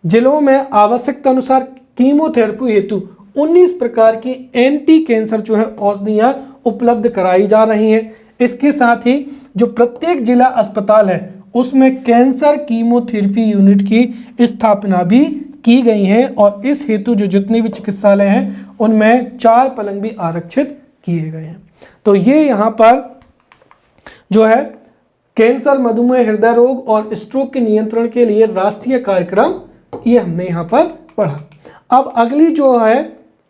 जिलों में आवश्यकता अनुसार कीमोथेरेपी हेतु 19 प्रकार की एंटी कैंसर जो है औषधियां उपलब्ध कराई जा रही हैं। इसके साथ ही जो प्रत्येक जिला अस्पताल है उसमें कैंसर कीमोथेरेपी यूनिट की स्थापना भी की गई है, और इस हेतु जो जितने भी चिकित्सालय हैं उनमें 4 पलंग भी आरक्षित किए गए हैं। तो ये यहाँ पर जो है कैंसर, मधुमेह, हृदय रोग और स्ट्रोक के नियंत्रण के लिए राष्ट्रीय कार्यक्रम ये हमने यहाँ पर पढ़ा। अब अगली जो है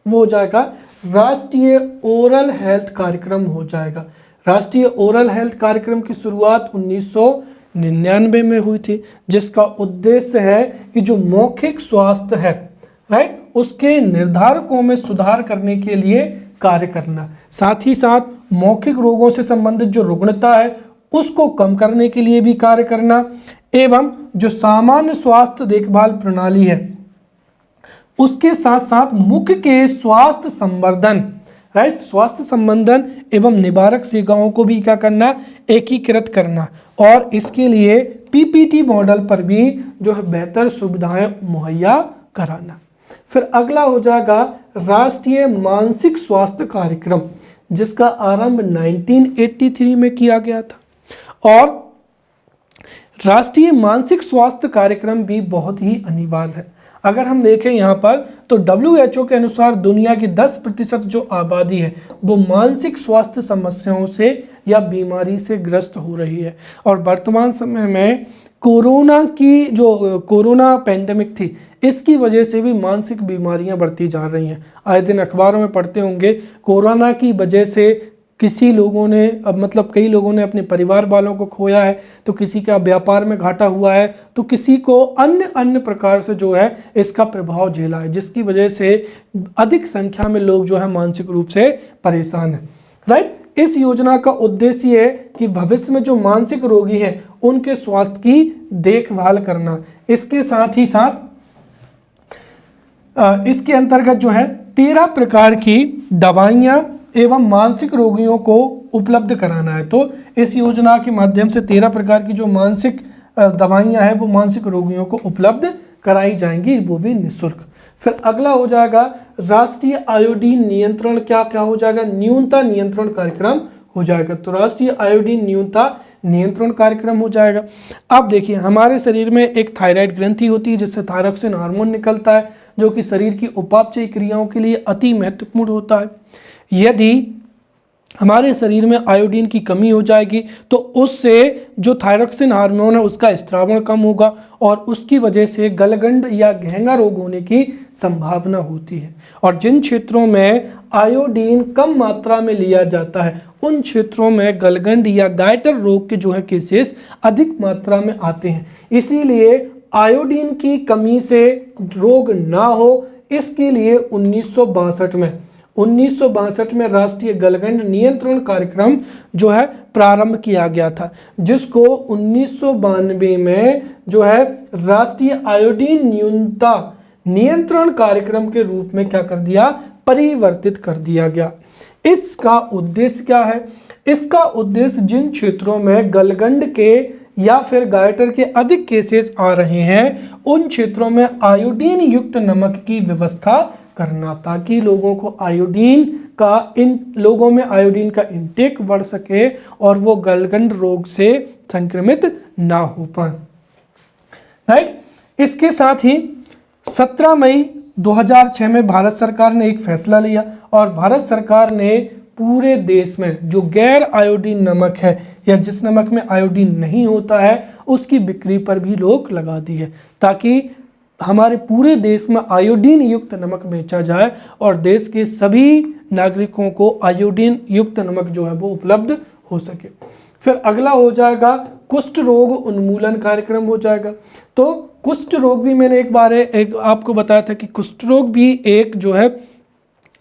वो हो जाएगा राष्ट्रीय ओरल हेल्थ कार्यक्रम हो जाएगा। राष्ट्रीय ओरल हेल्थ कार्यक्रम की शुरुआत 1999 में हुई थी, जिसका उद्देश्य है कि जो मौखिक स्वास्थ्य है, राइट, उसके निर्धारकों में सुधार करने के लिए कार्य करना। साथ ही साथ मौखिक रोगों से संबंधित जो रुग्णता है उसको कम करने के लिए भी कार्य करना, एवं जो सामान्य स्वास्थ्य देखभाल प्रणाली है उसके साथ साथ मुख्य के स्वास्थ्य संवर्धन, राइट, स्वास्थ्य संबंधन एवं निवारक सेवाओं को भी क्या करना, एकीकृत करना, और इसके लिए पीपीटी मॉडल पर भी जो है बेहतर सुविधाएं मुहैया कराना। फिर अगला हो जाएगा राष्ट्रीय मानसिक स्वास्थ्य कार्यक्रम, जिसका आरंभ 1983 में किया गया था। और राष्ट्रीय मानसिक स्वास्थ्य कार्यक्रम भी बहुत ही अनिवार्य है। अगर हम देखें यहाँ पर तो WHO के अनुसार दुनिया की 10% जो आबादी है वो मानसिक स्वास्थ्य समस्याओं से या बीमारी से ग्रस्त हो रही है। और वर्तमान समय में कोरोना पेंडेमिक थी, इसकी वजह से भी मानसिक बीमारियां बढ़ती जा रही हैं। आए दिन अखबारों में पढ़ते होंगे कोरोना की वजह से कई लोगों ने अपने परिवार वालों को खोया है, तो किसी का व्यापार में घाटा हुआ है, तो किसी को अन्य प्रकार से जो है इसका प्रभाव झेला है, जिसकी वजह से अधिक संख्या में लोग जो है मानसिक रूप से परेशान हैं, राइट। इस योजना का उद्देश्य है कि भविष्य में जो मानसिक रोगी हैं उनके स्वास्थ्य की देखभाल करना। इसके साथ ही साथ इसके अंतर्गत जो है 13 प्रकार की दवाइयाँ एवं मानसिक रोगियों को उपलब्ध कराना है। तो इस योजना के माध्यम से 13 प्रकार की जो मानसिक दवाइयाँ हैं वो मानसिक रोगियों को उपलब्ध कराई जाएंगी, वो भी निःशुल्क। फिर अगला हो जाएगा राष्ट्रीय आयोडीन नियंत्रण, क्या हो जाएगा, न्यूनता नियंत्रण कार्यक्रम हो जाएगा। तो राष्ट्रीय आयोडीन न्यूनता नियंत्रण कार्यक्रम हो जाएगा। अब देखिए हमारे शरीर में एक थायराइड ग्रंथि होती है जिससे थायरॉक्सिन हार्मोन निकलता है, जो कि शरीर की उपापचय क्रियाओं के लिए अति महत्वपूर्ण होता है। यदि हमारे शरीर में आयोडीन की कमी हो जाएगी तो उससे जो थायरॉक्सिन हार्मोन है उसका स्त्रावण कम होगा और उसकी वजह से गलगंड या घेंगा रोग होने की संभावना होती है। और जिन क्षेत्रों में आयोडीन कम मात्रा में लिया जाता है उन क्षेत्रों में गलगंड या गाइटर रोग के जो है केसेस अधिक मात्रा में आते हैं। इसीलिए आयोडीन की कमी से रोग ना हो, इसके लिए 1962 में राष्ट्रीय गलगंड नियंत्रण कार्यक्रम जो है प्रारंभ किया गया था, जिसको 1992 में जो है राष्ट्रीय आयोडीन न्यूनता नियंत्रण कार्यक्रम के रूप में क्या कर दिया, परिवर्तित कर दिया गया। इसका उद्देश्य क्या है, इसका उद्देश्य जिन क्षेत्रों में गलगंड के या फिर गाइटर के अधिक केसेस आ रहे हैं उन क्षेत्रों में आयोडीन युक्त नमक की व्यवस्था करना, ताकि लोगों में आयोडीन का इंटेक बढ़ सके और वो गलगंड रोग से संक्रमित ना हो पाए, राइट। इसके साथ ही 17 मई 2006 में भारत सरकार ने एक फैसला लिया और भारत सरकार ने पूरे देश में जो गैर आयोडीन नमक है या जिस नमक में आयोडीन नहीं होता है उसकी बिक्री पर भी रोक लगा दी है, ताकि हमारे पूरे देश में आयोडीन युक्त नमक बेचा जाए और देश के सभी नागरिकों को आयोडीन युक्त नमक जो है वो उपलब्ध हो सके। फिर अगला हो जाएगा कुष्ठ रोग उन्मूलन कार्यक्रम हो जाएगा। तो कुष्ठ रोग भी मैंने एक आपको बताया था कि कुष्ठ रोग भी एक जो है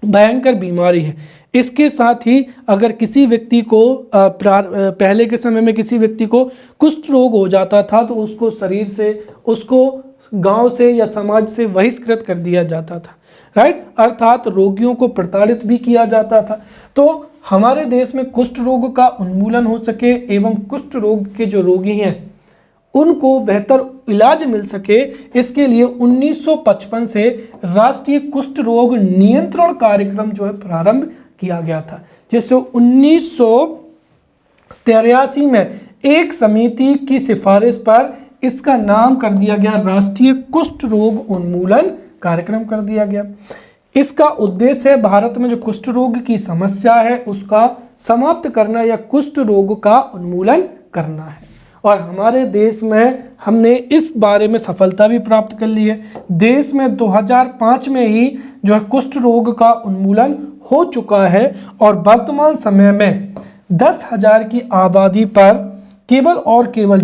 भयंकर बीमारी है। इसके साथ ही अगर किसी व्यक्ति को पहले के समय में किसी व्यक्ति को कुष्ठ रोग हो जाता था तो उसको शरीर से, उसको गांव से या समाज से बहिष्कृत कर दिया जाता था, राइट, अर्थात रोगियों को प्रताड़ित भी किया जाता था। तो हमारे देश में कुष्ठ रोग का उन्मूलन हो सके एवं कुष्ठ रोग के जो रोगी हैं उनको बेहतर इलाज मिल सके, इसके लिए 1955 से राष्ट्रीय कुष्ठ रोग नियंत्रण कार्यक्रम जो है प्रारंभ किया गया था, जिससे 1983 में एक समिति की सिफारिश पर इसका नाम कर दिया गया राष्ट्रीय कुष्ठ रोग उन्मूलन कार्यक्रम कर दिया गया। इसका उद्देश्य है भारत में जो कुष्ठ रोग की समस्या है उसका समाप्त करना या कुष्ठ रोग का उन्मूलन करना है। और हमारे देश में हमने इस बारे में सफलता भी प्राप्त कर ली है। देश में 2005 में ही जो है कुष्ठ रोग का उन्मूलन हो चुका है और वर्तमान समय में 10,000 की आबादी पर केवल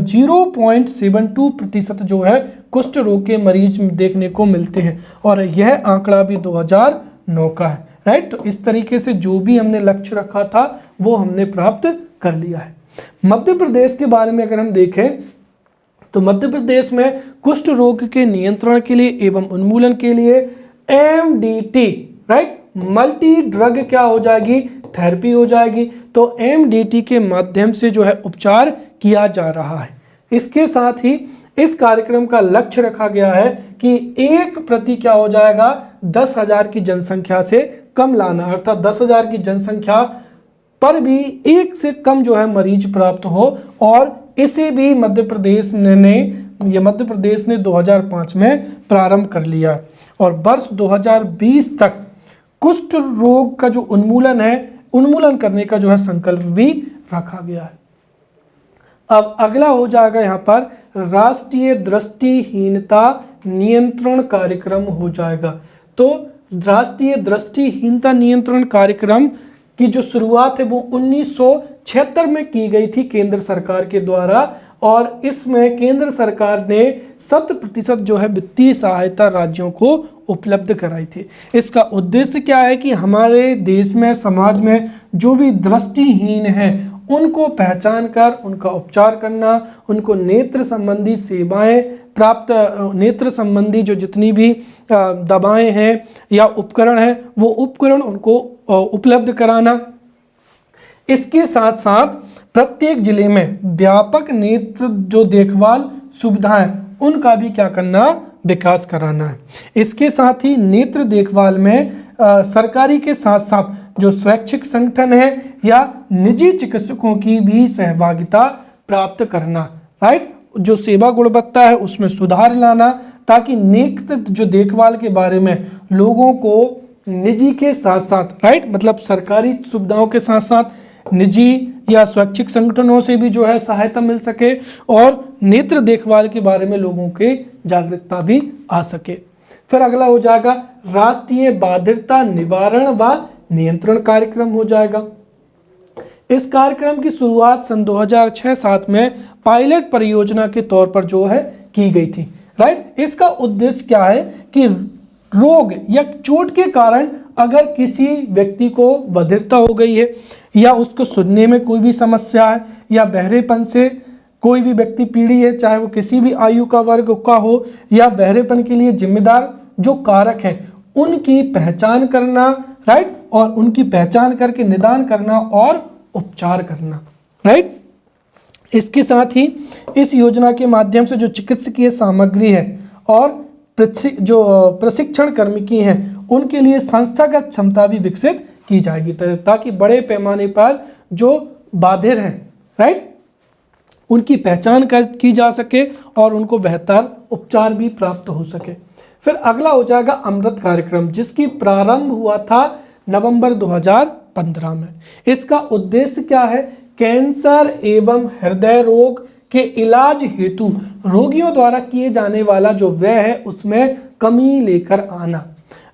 0.72% जो है कुष्ठ रोग के मरीज देखने को मिलते हैं और यह आंकड़ा भी 2009 का है, राइट। तो इस तरीके से जो भी हमने लक्ष्य रखा था वो हमने प्राप्त कर लिया है। मध्य प्रदेश के बारे में अगर हम देखें तो मध्य प्रदेश में कुष्ठ रोग के नियंत्रण के लिए एवं उन्मूलन के लिए MDT, राइट, मल्टी ड्रग क्या हो जाएगी, थेरेपी हो जाएगी। तो MDT के माध्यम से जो है उपचार किया जा रहा है। इसके साथ ही इस कार्यक्रम का लक्ष्य रखा गया है कि 1 प्रति क्या हो जाएगा, 10,000 की जनसंख्या से कम लाना, अर्थात 10,000 की जनसंख्या पर भी 1 से कम जो है मरीज प्राप्त हो। और इसे भी मध्य प्रदेश ने 2005 में प्रारंभ कर लिया और वर्ष 2020 तक कुष्ठ रोग का जो उन्मूलन करने का जो है संकल्प भी रखा गया है। अब अगला हो जाएगा यहाँ पर राष्ट्रीय दृष्टिहीनता नियंत्रण कार्यक्रम हो जाएगा। तो राष्ट्रीय दृष्टिहीनता नियंत्रण कार्यक्रम की जो शुरुआत है वो 1976 में की गई थी केंद्र सरकार के द्वारा, और इसमें केंद्र सरकार ने 100% जो है वित्तीय सहायता राज्यों को उपलब्ध कराई थी। इसका उद्देश्य क्या है कि हमारे देश में, समाज में जो भी दृष्टिहीन हैं उनको पहचान कर उनका उपचार करना, उनको नेत्र संबंधी सेवाएं प्राप्त, नेत्र संबंधी जो जितनी भी दवाएं हैं या उपकरण हैं वो उपकरण उनको उपलब्ध कराना। इसके साथ साथ प्रत्येक जिले में व्यापक नेत्र जो देखभाल सुविधाएं उनका भी क्या करना, विकास कराना है। इसके साथ ही नेत्र देखभाल में सरकारी के साथ साथ जो स्वैच्छिक संगठन है या निजी चिकित्सकों की भी सहभागिता प्राप्त करना, राइट, जो सेवा गुणवत्ता है उसमें सुधार लाना, ताकि नेत्र जो देखभाल के बारे में लोगों को निजी के साथ साथ, राइट, मतलब सरकारी सुविधाओं के साथ साथ निजी या स्वैच्छिक संगठनों से भी जो है सहायता मिल सके और नेत्र देखभाल के बारे में लोगों के जागरूकता भी आ सके। फिर अगला हो जाएगा राष्ट्रीय बाधिरता निवारण व नियंत्रण कार्यक्रम हो जाएगा। इस कार्यक्रम की शुरुआत सन 2006-07 में पायलट परियोजना के तौर पर जो है की गई थी, राइट। इसका उद्देश्य क्या है कि रोग या चोट के कारण अगर किसी व्यक्ति को बधिरता हो गई है या उसको सुनने में कोई भी समस्या है या बहरेपन से कोई भी व्यक्ति पीड़ित है, चाहे वो किसी भी आयु का वर्ग का हो, या बहरेपन के लिए जिम्मेदार जो कारक हैं उनकी पहचान करना, राइट, और उनकी पहचान करके निदान करना और उपचार करना, राइट। इसके साथ ही इस योजना के माध्यम से जो चिकित्सकीय सामग्री है और जो प्रशिक्षण कर्मिकी हैं उनके लिए संस्थागत क्षमता भी विकसित की जाएगी, ताकि बड़े पैमाने पर जो बाधिर हैं, राइट, उनकी पहचान की जा सके और उनको बेहतर उपचार भी प्राप्त हो सके। फिर अगला हो जाएगा अमृत कार्यक्रम, जिसकी प्रारंभ हुआ था नवंबर 2015 में। इसका उद्देश्य क्या है, कैंसर एवं हृदय रोग के इलाज हेतु रोगियों द्वारा किए जाने वाला जो व्यय है उसमें कमी लेकर आना,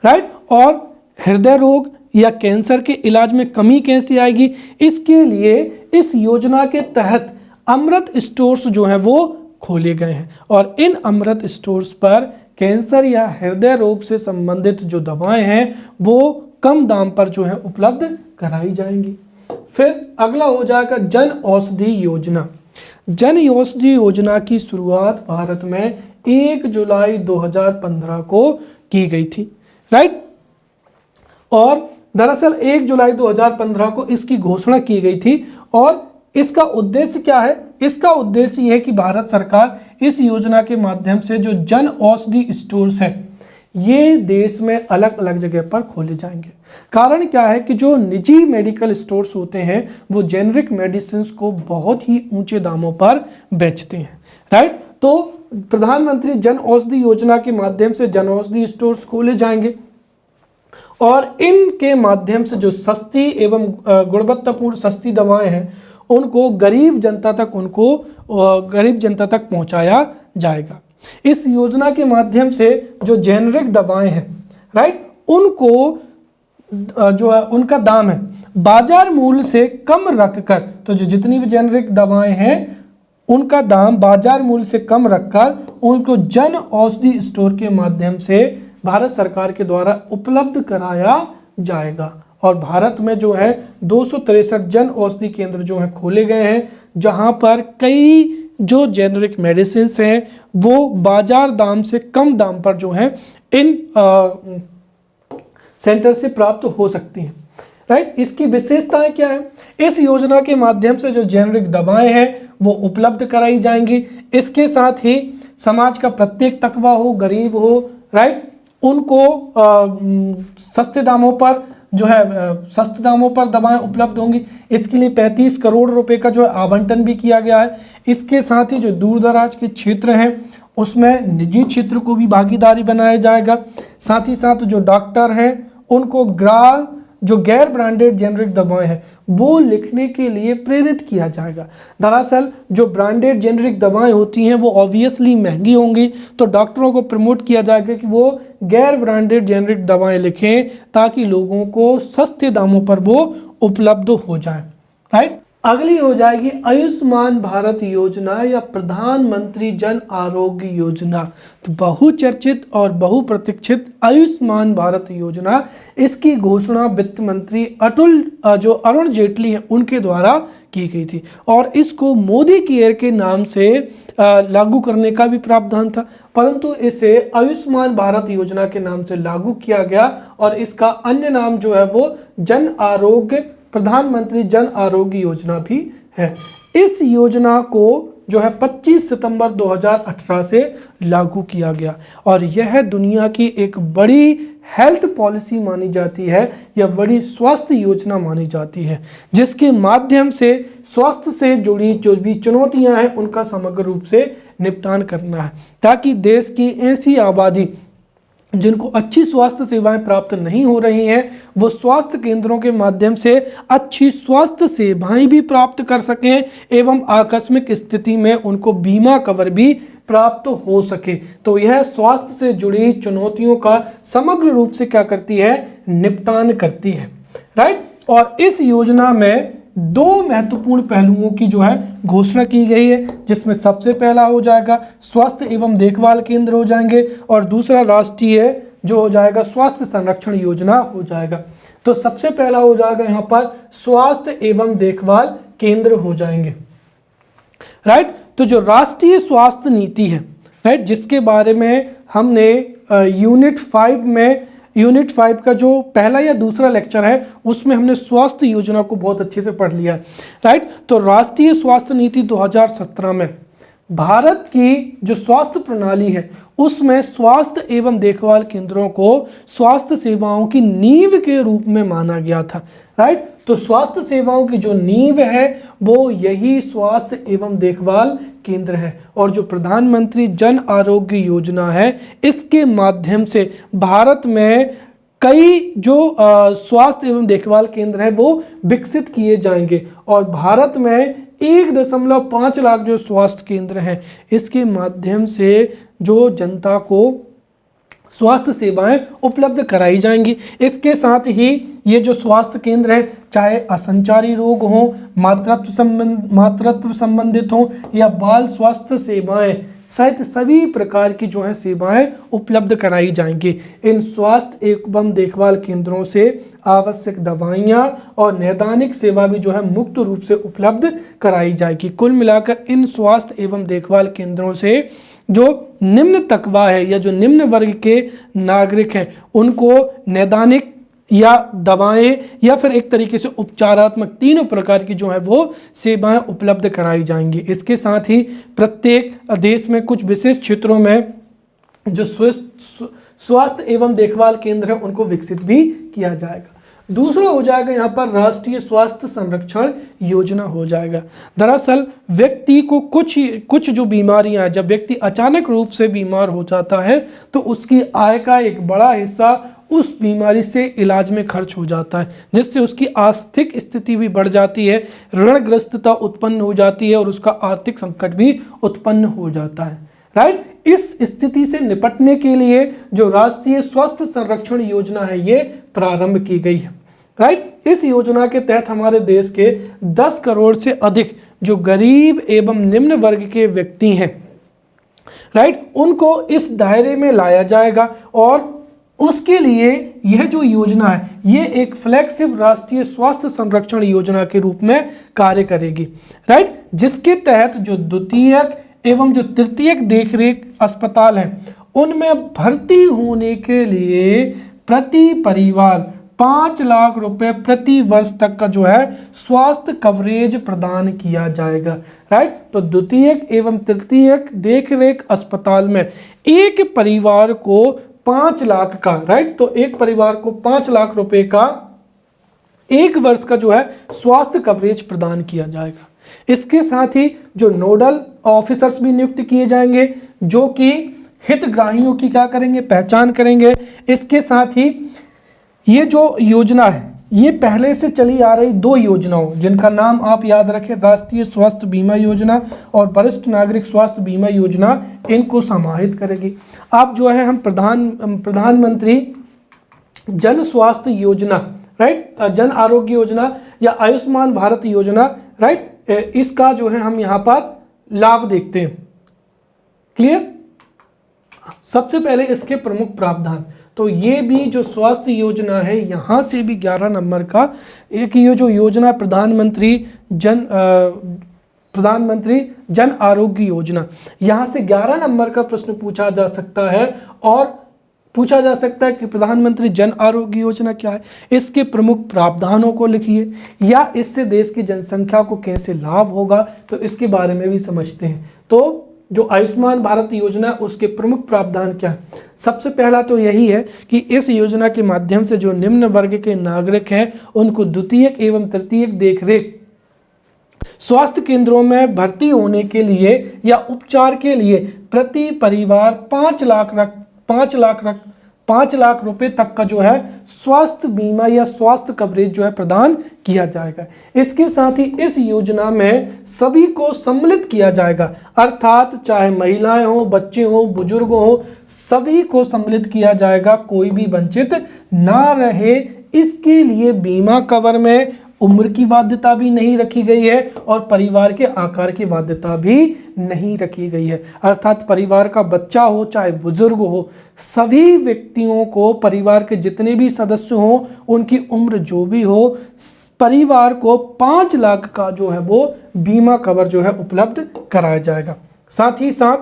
राइट। और हृदय रोग या कैंसर के इलाज में कमी कैसे आएगी, इसके लिए इस योजना के तहत अमृत स्टोर्स जो हैं वो खोले गए हैं और इन अमृत स्टोर्स पर कैंसर या हृदय रोग से संबंधित जो दवाएं हैं वो कम दाम पर जो है उपलब्ध कराई जाएंगी। फिर अगला हो जाएगा जन औषधि योजना। जन औषधि योजना की शुरुआत भारत में 1 जुलाई 2015 को की गई थी, राइट। और दरअसल 1 जुलाई 2015 को इसकी घोषणा की गई थी और इसका उद्देश्य क्या है, इसका उद्देश्य यह है कि भारत सरकार इस योजना के माध्यम से जो जन औषधि स्टोर्स हैं ये देश में अलग अलग जगह पर खोले जाएंगे। कारण क्या है कि जो निजी मेडिकल स्टोर्स होते हैं वो जेनरिक मेडिसिन को बहुत ही ऊंचे दामों पर बेचते हैं, राइट। तो प्रधानमंत्री जन औषधि योजना के माध्यम से जन औषधि स्टोर्स खोले जाएंगे और इनके माध्यम से जो सस्ती एवं गुणवत्तापूर्ण सस्ती दवाएं हैं उनको गरीब जनता तक पहुंचाया जाएगा। इस योजना के माध्यम से जो जेनरिक दवाएं हैं, राइट, उनको जो है उनका दाम है बाजार मूल्य से कम रखकर, तो जो जितनी भी जेनरिक दवाएं हैं उनका दाम बाजार मूल्य से कम रखकर उनको जन औषधि स्टोर के माध्यम से भारत सरकार के द्वारा उपलब्ध कराया जाएगा और भारत में जो है 263 जन औषधि केंद्र जो हैं खोले गए हैं, जहां पर कई जो जेनरिक मेडिसिन हैं वो बाजार दाम से कम दाम पर जो है इन सेंटर से प्राप्त हो सकती हैं। राइट, इसकी विशेषताएं क्या है? इस योजना के माध्यम से जो जेनरिक दवाएं हैं वो उपलब्ध कराई जाएंगी। इसके साथ ही समाज का प्रत्येक तबका हो, गरीब हो, राइट, उनको सस्ते दामों पर जो है सस्ते दामों पर दवाएं उपलब्ध होंगी। इसके लिए 35 करोड़ रुपए का जो है आवंटन भी किया गया है। इसके साथ ही जो दूर दराज के क्षेत्र हैं उसमें निजी क्षेत्र को भी भागीदारी बनाया जाएगा। साथ ही साथ जो डॉक्टर हैं उनको जो गैर ब्रांडेड जेनरिक दवाएं हैं वो लिखने के लिए प्रेरित किया जाएगा। दरअसल जो ब्रांडेड जेनरिक दवाएं होती हैं वो ऑब्वियसली महंगी होंगी, तो डॉक्टरों को प्रमोट किया जाएगा कि वो गैर ब्रांडेड जेनरिक दवाएं लिखें ताकि लोगों को सस्ते दामों पर वो उपलब्ध हो जाए। राइट, अगली हो जाएगी आयुष्मान भारत योजना या प्रधानमंत्री जन आरोग्य योजना। तो बहुचर्चित और बहुप्रतीक्षित आयुष्मान भारत योजना, इसकी घोषणा वित्त मंत्री अरुण जेटली हैं उनके द्वारा की गई थी और इसको मोदी केयर के नाम से लागू करने का भी प्रावधान था, परंतु इसे आयुष्मान भारत योजना के नाम से लागू किया गया और इसका अन्य नाम जो है वो प्रधानमंत्री जन आरोग्य योजना भी है। इस योजना को जो है 25 सितंबर 2018 से लागू किया गया और यह दुनिया की एक बड़ी हेल्थ पॉलिसी मानी जाती है या बड़ी स्वास्थ्य योजना मानी जाती है, जिसके माध्यम से स्वास्थ्य से जुड़ी जो भी चुनौतियां हैं उनका समग्र रूप से निपटान करना है, ताकि देश की ऐसी आबादी जिनको अच्छी स्वास्थ्य सेवाएं प्राप्त नहीं हो रही हैं वो स्वास्थ्य केंद्रों के माध्यम से अच्छी स्वास्थ्य सेवाएं भी प्राप्त कर सकें एवं आकस्मिक स्थिति में उनको बीमा कवर भी प्राप्त हो सके। तो यह स्वास्थ्य से जुड़ी चुनौतियों का समग्र रूप से क्या करती है? निपटान करती है। राइट, और इस योजना में दो महत्वपूर्ण पहलुओं की जो है घोषणा की गई है, जिसमें सबसे पहला हो जाएगा स्वास्थ्य एवं देखभाल केंद्र हो जाएंगे और दूसरा राष्ट्रीय जो हो जाएगा स्वास्थ्य संरक्षण योजना हो जाएगा। तो सबसे पहला हो जाएगा यहाँ पर स्वास्थ्य एवं देखभाल केंद्र हो जाएंगे। राइट, तो जो राष्ट्रीय स्वास्थ्य नीति है, राइट, जिसके बारे में हमने यूनिट 5 का जो पहला या दूसरा लेक्चर है उसमें हमने स्वास्थ्य योजना को बहुत अच्छे से पढ़ लिया है। राइट, तो राष्ट्रीय स्वास्थ्य नीति 2017 में भारत की जो स्वास्थ्य प्रणाली है उसमें स्वास्थ्य एवं देखभाल केंद्रों को स्वास्थ्य सेवाओं की नींव के रूप में माना गया था। राइट, तो स्वास्थ्य सेवाओं की जो नींव है वो यही स्वास्थ्य एवं देखभाल केंद्र है और जो प्रधानमंत्री जन आरोग्य योजना है इसके माध्यम से भारत में कई जो स्वास्थ्य एवं देखभाल केंद्र है वो विकसित किए जाएंगे और भारत में 1.5 लाख जो स्वास्थ्य केंद्र हैं इसके माध्यम से जो जनता को स्वास्थ्य सेवाएं उपलब्ध कराई जाएंगी। इसके साथ ही ये जो स्वास्थ्य केंद्र है चाहे असंचारी रोग हो, मातृत्व संबंधित हो या बाल स्वास्थ्य सेवाएं सहित सभी प्रकार की जो है सेवाएं उपलब्ध कराई जाएंगी। इन स्वास्थ्य एवं देखभाल केंद्रों से आवश्यक दवाइयां और नैदानिक सेवा भी जो है मुक्त रूप से उपलब्ध कराई जाएगी। कुल मिलाकर इन स्वास्थ्य एवं देखभाल केंद्रों से जो निम्न तकवा है या जो निम्न वर्ग के नागरिक हैं उनको नैदानिक या दवाएं या फिर एक तरीके से उपचारात्मक तीनों प्रकार की जो है वो सेवाएं उपलब्ध कराई जाएंगी। इसके साथ ही प्रत्येक देश में कुछ विशेष क्षेत्रों में जो स्वास्थ्य एवं देखभाल केंद्र है उनको विकसित भी किया जाएगा। दूसरा हो जाएगा यहाँ पर राष्ट्रीय स्वास्थ्य संरक्षण योजना हो जाएगा। दरअसल व्यक्ति को कुछ जो बीमारियां, जब व्यक्ति अचानक रूप से बीमार हो जाता है तो उसकी आय का एक बड़ा हिस्सा उस बीमारी से इलाज में खर्च हो जाता है, जिससे उसकी आर्थिक स्थिति भी बढ़ जाती है, ऋणग्रस्तता उत्पन्न हो जाती है और उसका आर्थिक संकट भी उत्पन्न हो जाता है। राइट, इस स्थिति से निपटने के लिए जो राष्ट्रीय स्वास्थ्य संरक्षण योजना है ये प्रारंभ की गई है। राइट, इस योजना के तहत हमारे देश के 10 करोड़ से अधिक जो गरीब एवं निम्न वर्ग के व्यक्ति हैं, राइट, उनको इस दायरे में लाया जाएगा और उसके लिए यह जो योजना है ये एक फ्लैगशिप राष्ट्रीय स्वास्थ्य संरक्षण योजना के रूप में कार्य करेगी, राइट। जिसके तहत जो द्वितीयक एवं जो तृतीयक देखरेख अस्पताल हैं उनमें भर्ती होने के लिए प्रति परिवार 5 लाख रुपए प्रति वर्ष तक का जो है स्वास्थ्य कवरेज प्रदान किया जाएगा, राइट। तो द्वितीयक एवं तृतीयक देखरेख अस्पताल में एक परिवार को 5 लाख का, राइट, तो एक परिवार को 5 लाख रुपए का एक वर्ष का जो है स्वास्थ्य कवरेज प्रदान किया जाएगा। इसके साथ ही जो नोडल ऑफिसर्स भी नियुक्त किए जाएंगे जो कि हितग्राहियों की क्या करेंगे, पहचान करेंगे। इसके साथ ही ये जो योजना है ये पहले से चली आ रही 2 योजनाओं जिनका नाम आप याद रखें, राष्ट्रीय स्वास्थ्य बीमा योजना और वरिष्ठ नागरिक स्वास्थ्य बीमा योजना, इनको समाहित करेगी। आप जो है हम प्रधानमंत्री जन स्वास्थ्य योजना, राइट, जन आरोग्य योजना या आयुष्मान भारत योजना, राइट, इसका जो है हम यहाँ पर लाभ देखते हैं। क्लियर। सबसे पहले इसके प्रमुख प्रावधान, तो ये भी जो स्वास्थ्य योजना है यहाँ से भी 11 नंबर का एक ये जो योजना प्रधानमंत्री जन आरोग्य योजना, यहाँ से 11 नंबर का प्रश्न पूछा जा सकता है। और पूछा जा सकता है कि प्रधानमंत्री जन आरोग्य योजना क्या है, इसके प्रमुख प्रावधानों को लिखिए, या इससे देश की जनसंख्या को कैसे लाभ होगा, तो इसके बारे में भी समझते हैं। तो जो आयुष्मान भारत योजना उसके प्रमुख प्रावधान क्या है। सबसे पहला तो यही है कि इस योजना के माध्यम से जो निम्न वर्ग के नागरिक हैं उनको द्वितीयक एवं तृतीयक देखरेख स्वास्थ्य केंद्रों में भर्ती होने के लिए या उपचार के लिए प्रति परिवार 5 लाख रुपए तक का जो है स्वास्थ्य बीमा या स्वास्थ्य कवरेज जो है प्रदान किया जाएगा। इसके साथ ही इस योजना में सभी को सम्मिलित किया जाएगा, अर्थात चाहे महिलाएं हो, बच्चे हो, बुजुर्ग हो, सभी को सम्मिलित किया जाएगा, कोई भी वंचित ना रहे। इसके लिए बीमा कवर में उम्र की बाध्यता भी नहीं रखी गई है और परिवार के आकार की बाध्यता भी नहीं रखी गई है, अर्थात परिवार का बच्चा हो चाहे बुजुर्ग हो, सभी व्यक्तियों को, परिवार के जितने भी सदस्य हों, उनकी उम्र जो भी हो, परिवार को 5 लाख का जो है वो बीमा कवर जो है उपलब्ध कराया जाएगा। साथ ही साथ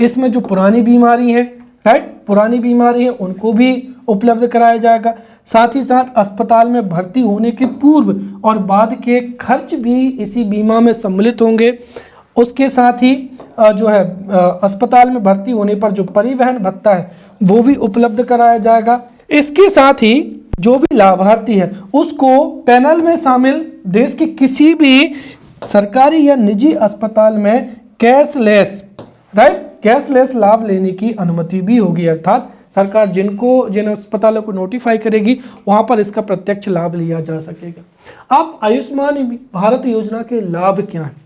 इसमें जो पुरानी बीमारी है, राइट, पुरानी बीमारी है उनको भी उपलब्ध कराया जाएगा। साथ ही साथ अस्पताल में भर्ती होने के पूर्व और बाद के खर्च भी इसी बीमा में सम्मिलित होंगे। उसके साथ ही जो है अस्पताल में भर्ती होने पर जो परिवहन भत्ता है वो भी उपलब्ध कराया जाएगा। इसके साथ ही जो भी लाभार्थी है उसको पैनल में शामिल देश के किसी भी सरकारी या निजी अस्पताल में कैशलेस, राइट, कैशलेस लाभ लेने की अनुमति भी होगी, अर्थात सरकार जिन अस्पतालों को नोटिफाई करेगी वहां पर इसका प्रत्यक्ष लाभ लिया जा सकेगा। अब आयुष्मान भारत योजना के लाभ क्या हैं?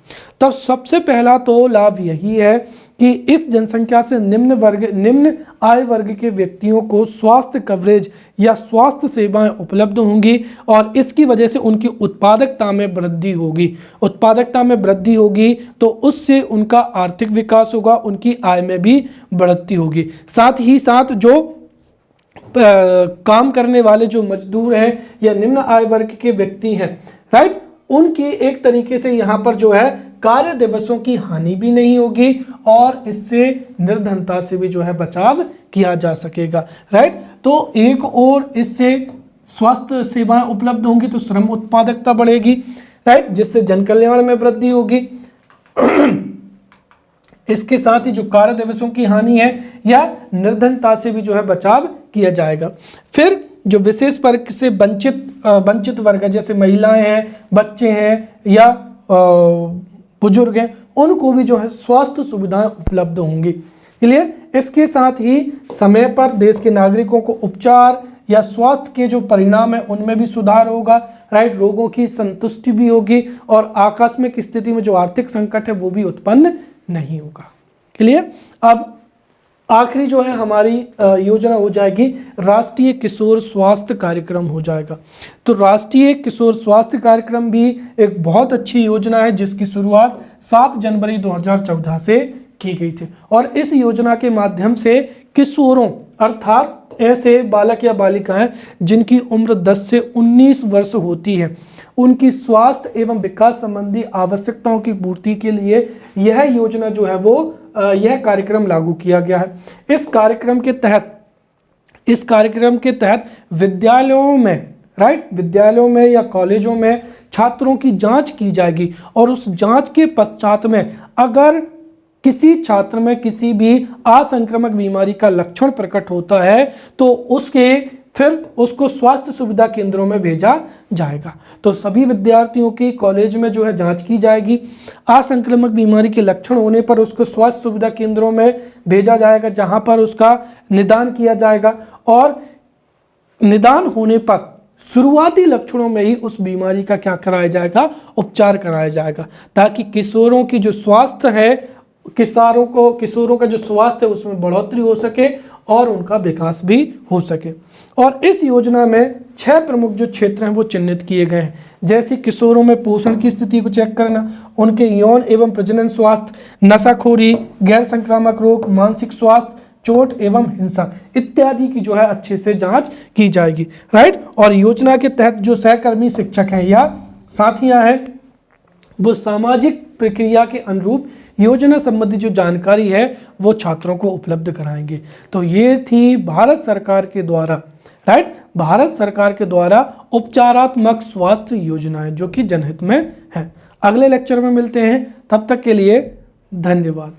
तो सबसे पहला तो लाभ यही है कि इस जनसंख्या से निम्न आय वर्ग के व्यक्तियों को स्वास्थ्य कवरेज या स्वास्थ्य सेवाएं उपलब्ध होंगी और इसकी वजह से उनकी उत्पादकता में वृद्धि होगी। उत्पादकता में वृद्धि होगी तो उससे उनका आर्थिक विकास होगा, उनकी आय में भी बढ़ोतरी होगी। साथ ही साथ जो काम करने वाले जो मजदूर हैं या निम्न आय वर्ग के व्यक्ति हैं, राइट, उनकी एक तरीके से यहाँ पर जो है कार्य दिवसों की हानि भी नहीं होगी और इससे निर्धनता से भी जो है बचाव किया जा सकेगा, राइट। तो एक और इससे स्वास्थ्य सेवाएं उपलब्ध होंगी तो श्रम उत्पादकता बढ़ेगी, राइट, जिससे जन कल्याण में वृद्धि होगी। इसके साथ ही जो कार्य दिवसों की हानि है या निर्धनता से भी जो है बचाव किया जाएगा। फिर जो विशेष वर्ग से वंचित वर्ग जैसे महिलाएं हैं, बच्चे हैं या बुजुर्ग हैं, उनको भी जो है स्वास्थ्य सुविधाएं उपलब्ध होंगी। क्लियर। इसके साथ ही समय पर देश के नागरिकों को उपचार या स्वास्थ्य के जो परिणाम है उनमें भी सुधार होगा, राइट, रोगों की संतुष्टि भी होगी और आकस्मिक स्थिति में जो आर्थिक संकट है वो भी उत्पन्न नहीं होगा। क्लियर। अब आखिरी जो है हमारी योजना हो जाएगी राष्ट्रीय किशोर स्वास्थ्य कार्यक्रम हो जाएगा। तो राष्ट्रीय किशोर स्वास्थ्य कार्यक्रम भी एक बहुत अच्छी योजना है जिसकी शुरुआत 7 जनवरी 2014 से की गई थी और इस योजना के माध्यम से किशोरों, अर्थात ऐसे बालक या बालिकाएं जिनकी उम्र 10 से 19 वर्ष होती है, उनकी स्वास्थ्य एवं विकास संबंधी आवश्यकताओं की पूर्ति के लिए यह योजना जो है वो यह कार्यक्रम लागू किया गया है। इस कार्यक्रम के तहत विद्यालयों में या कॉलेजों में छात्रों की जांच की जाएगी और उस जांच के पश्चात में अगर किसी छात्र में किसी भी असंक्रामक बीमारी का लक्षण प्रकट होता है तो फिर उसको स्वास्थ्य सुविधा केंद्रों में भेजा जाएगा। तो सभी विद्यार्थियों की कॉलेज में जो है जांच की जाएगी, असंक्रामक बीमारी के लक्षण होने पर उसको स्वास्थ्य सुविधा केंद्रों में भेजा जाएगा जहां पर उसका निदान किया जाएगा और निदान होने पर शुरुआती लक्षणों में ही उस बीमारी का क्या कराया जाएगा, उपचार कराया जाएगा, ताकि किशोरों की जो स्वास्थ्य है, किशोरों का जो स्वास्थ्य है उसमें बढ़ोतरी हो सके और उनका विकास भी हो सके। और इस योजना में 6 प्रमुख जो क्षेत्र हैं वो चिन्हित किए गए हैं, जैसे किशोरों में पोषण की स्थिति को चेक करना, उनके यौन एवं प्रजनन स्वास्थ्य, नशाखोरी, गैर संक्रामक रोग, मानसिक स्वास्थ्य, चोट एवं हिंसा इत्यादि की जो है अच्छे से जांच की जाएगी। राइट। और योजना के तहत जो सहकर्मी शिक्षक हैं या साथियां हैं वो सामाजिक प्रक्रिया के अनुरूप योजना संबंधी जो जानकारी है वो छात्रों को उपलब्ध कराएंगे। तो ये थी भारत सरकार के द्वारा उपचारात्मक स्वास्थ्य योजनाएं जो कि जनहित में है। अगले लेक्चर में मिलते हैं, तब तक के लिए धन्यवाद।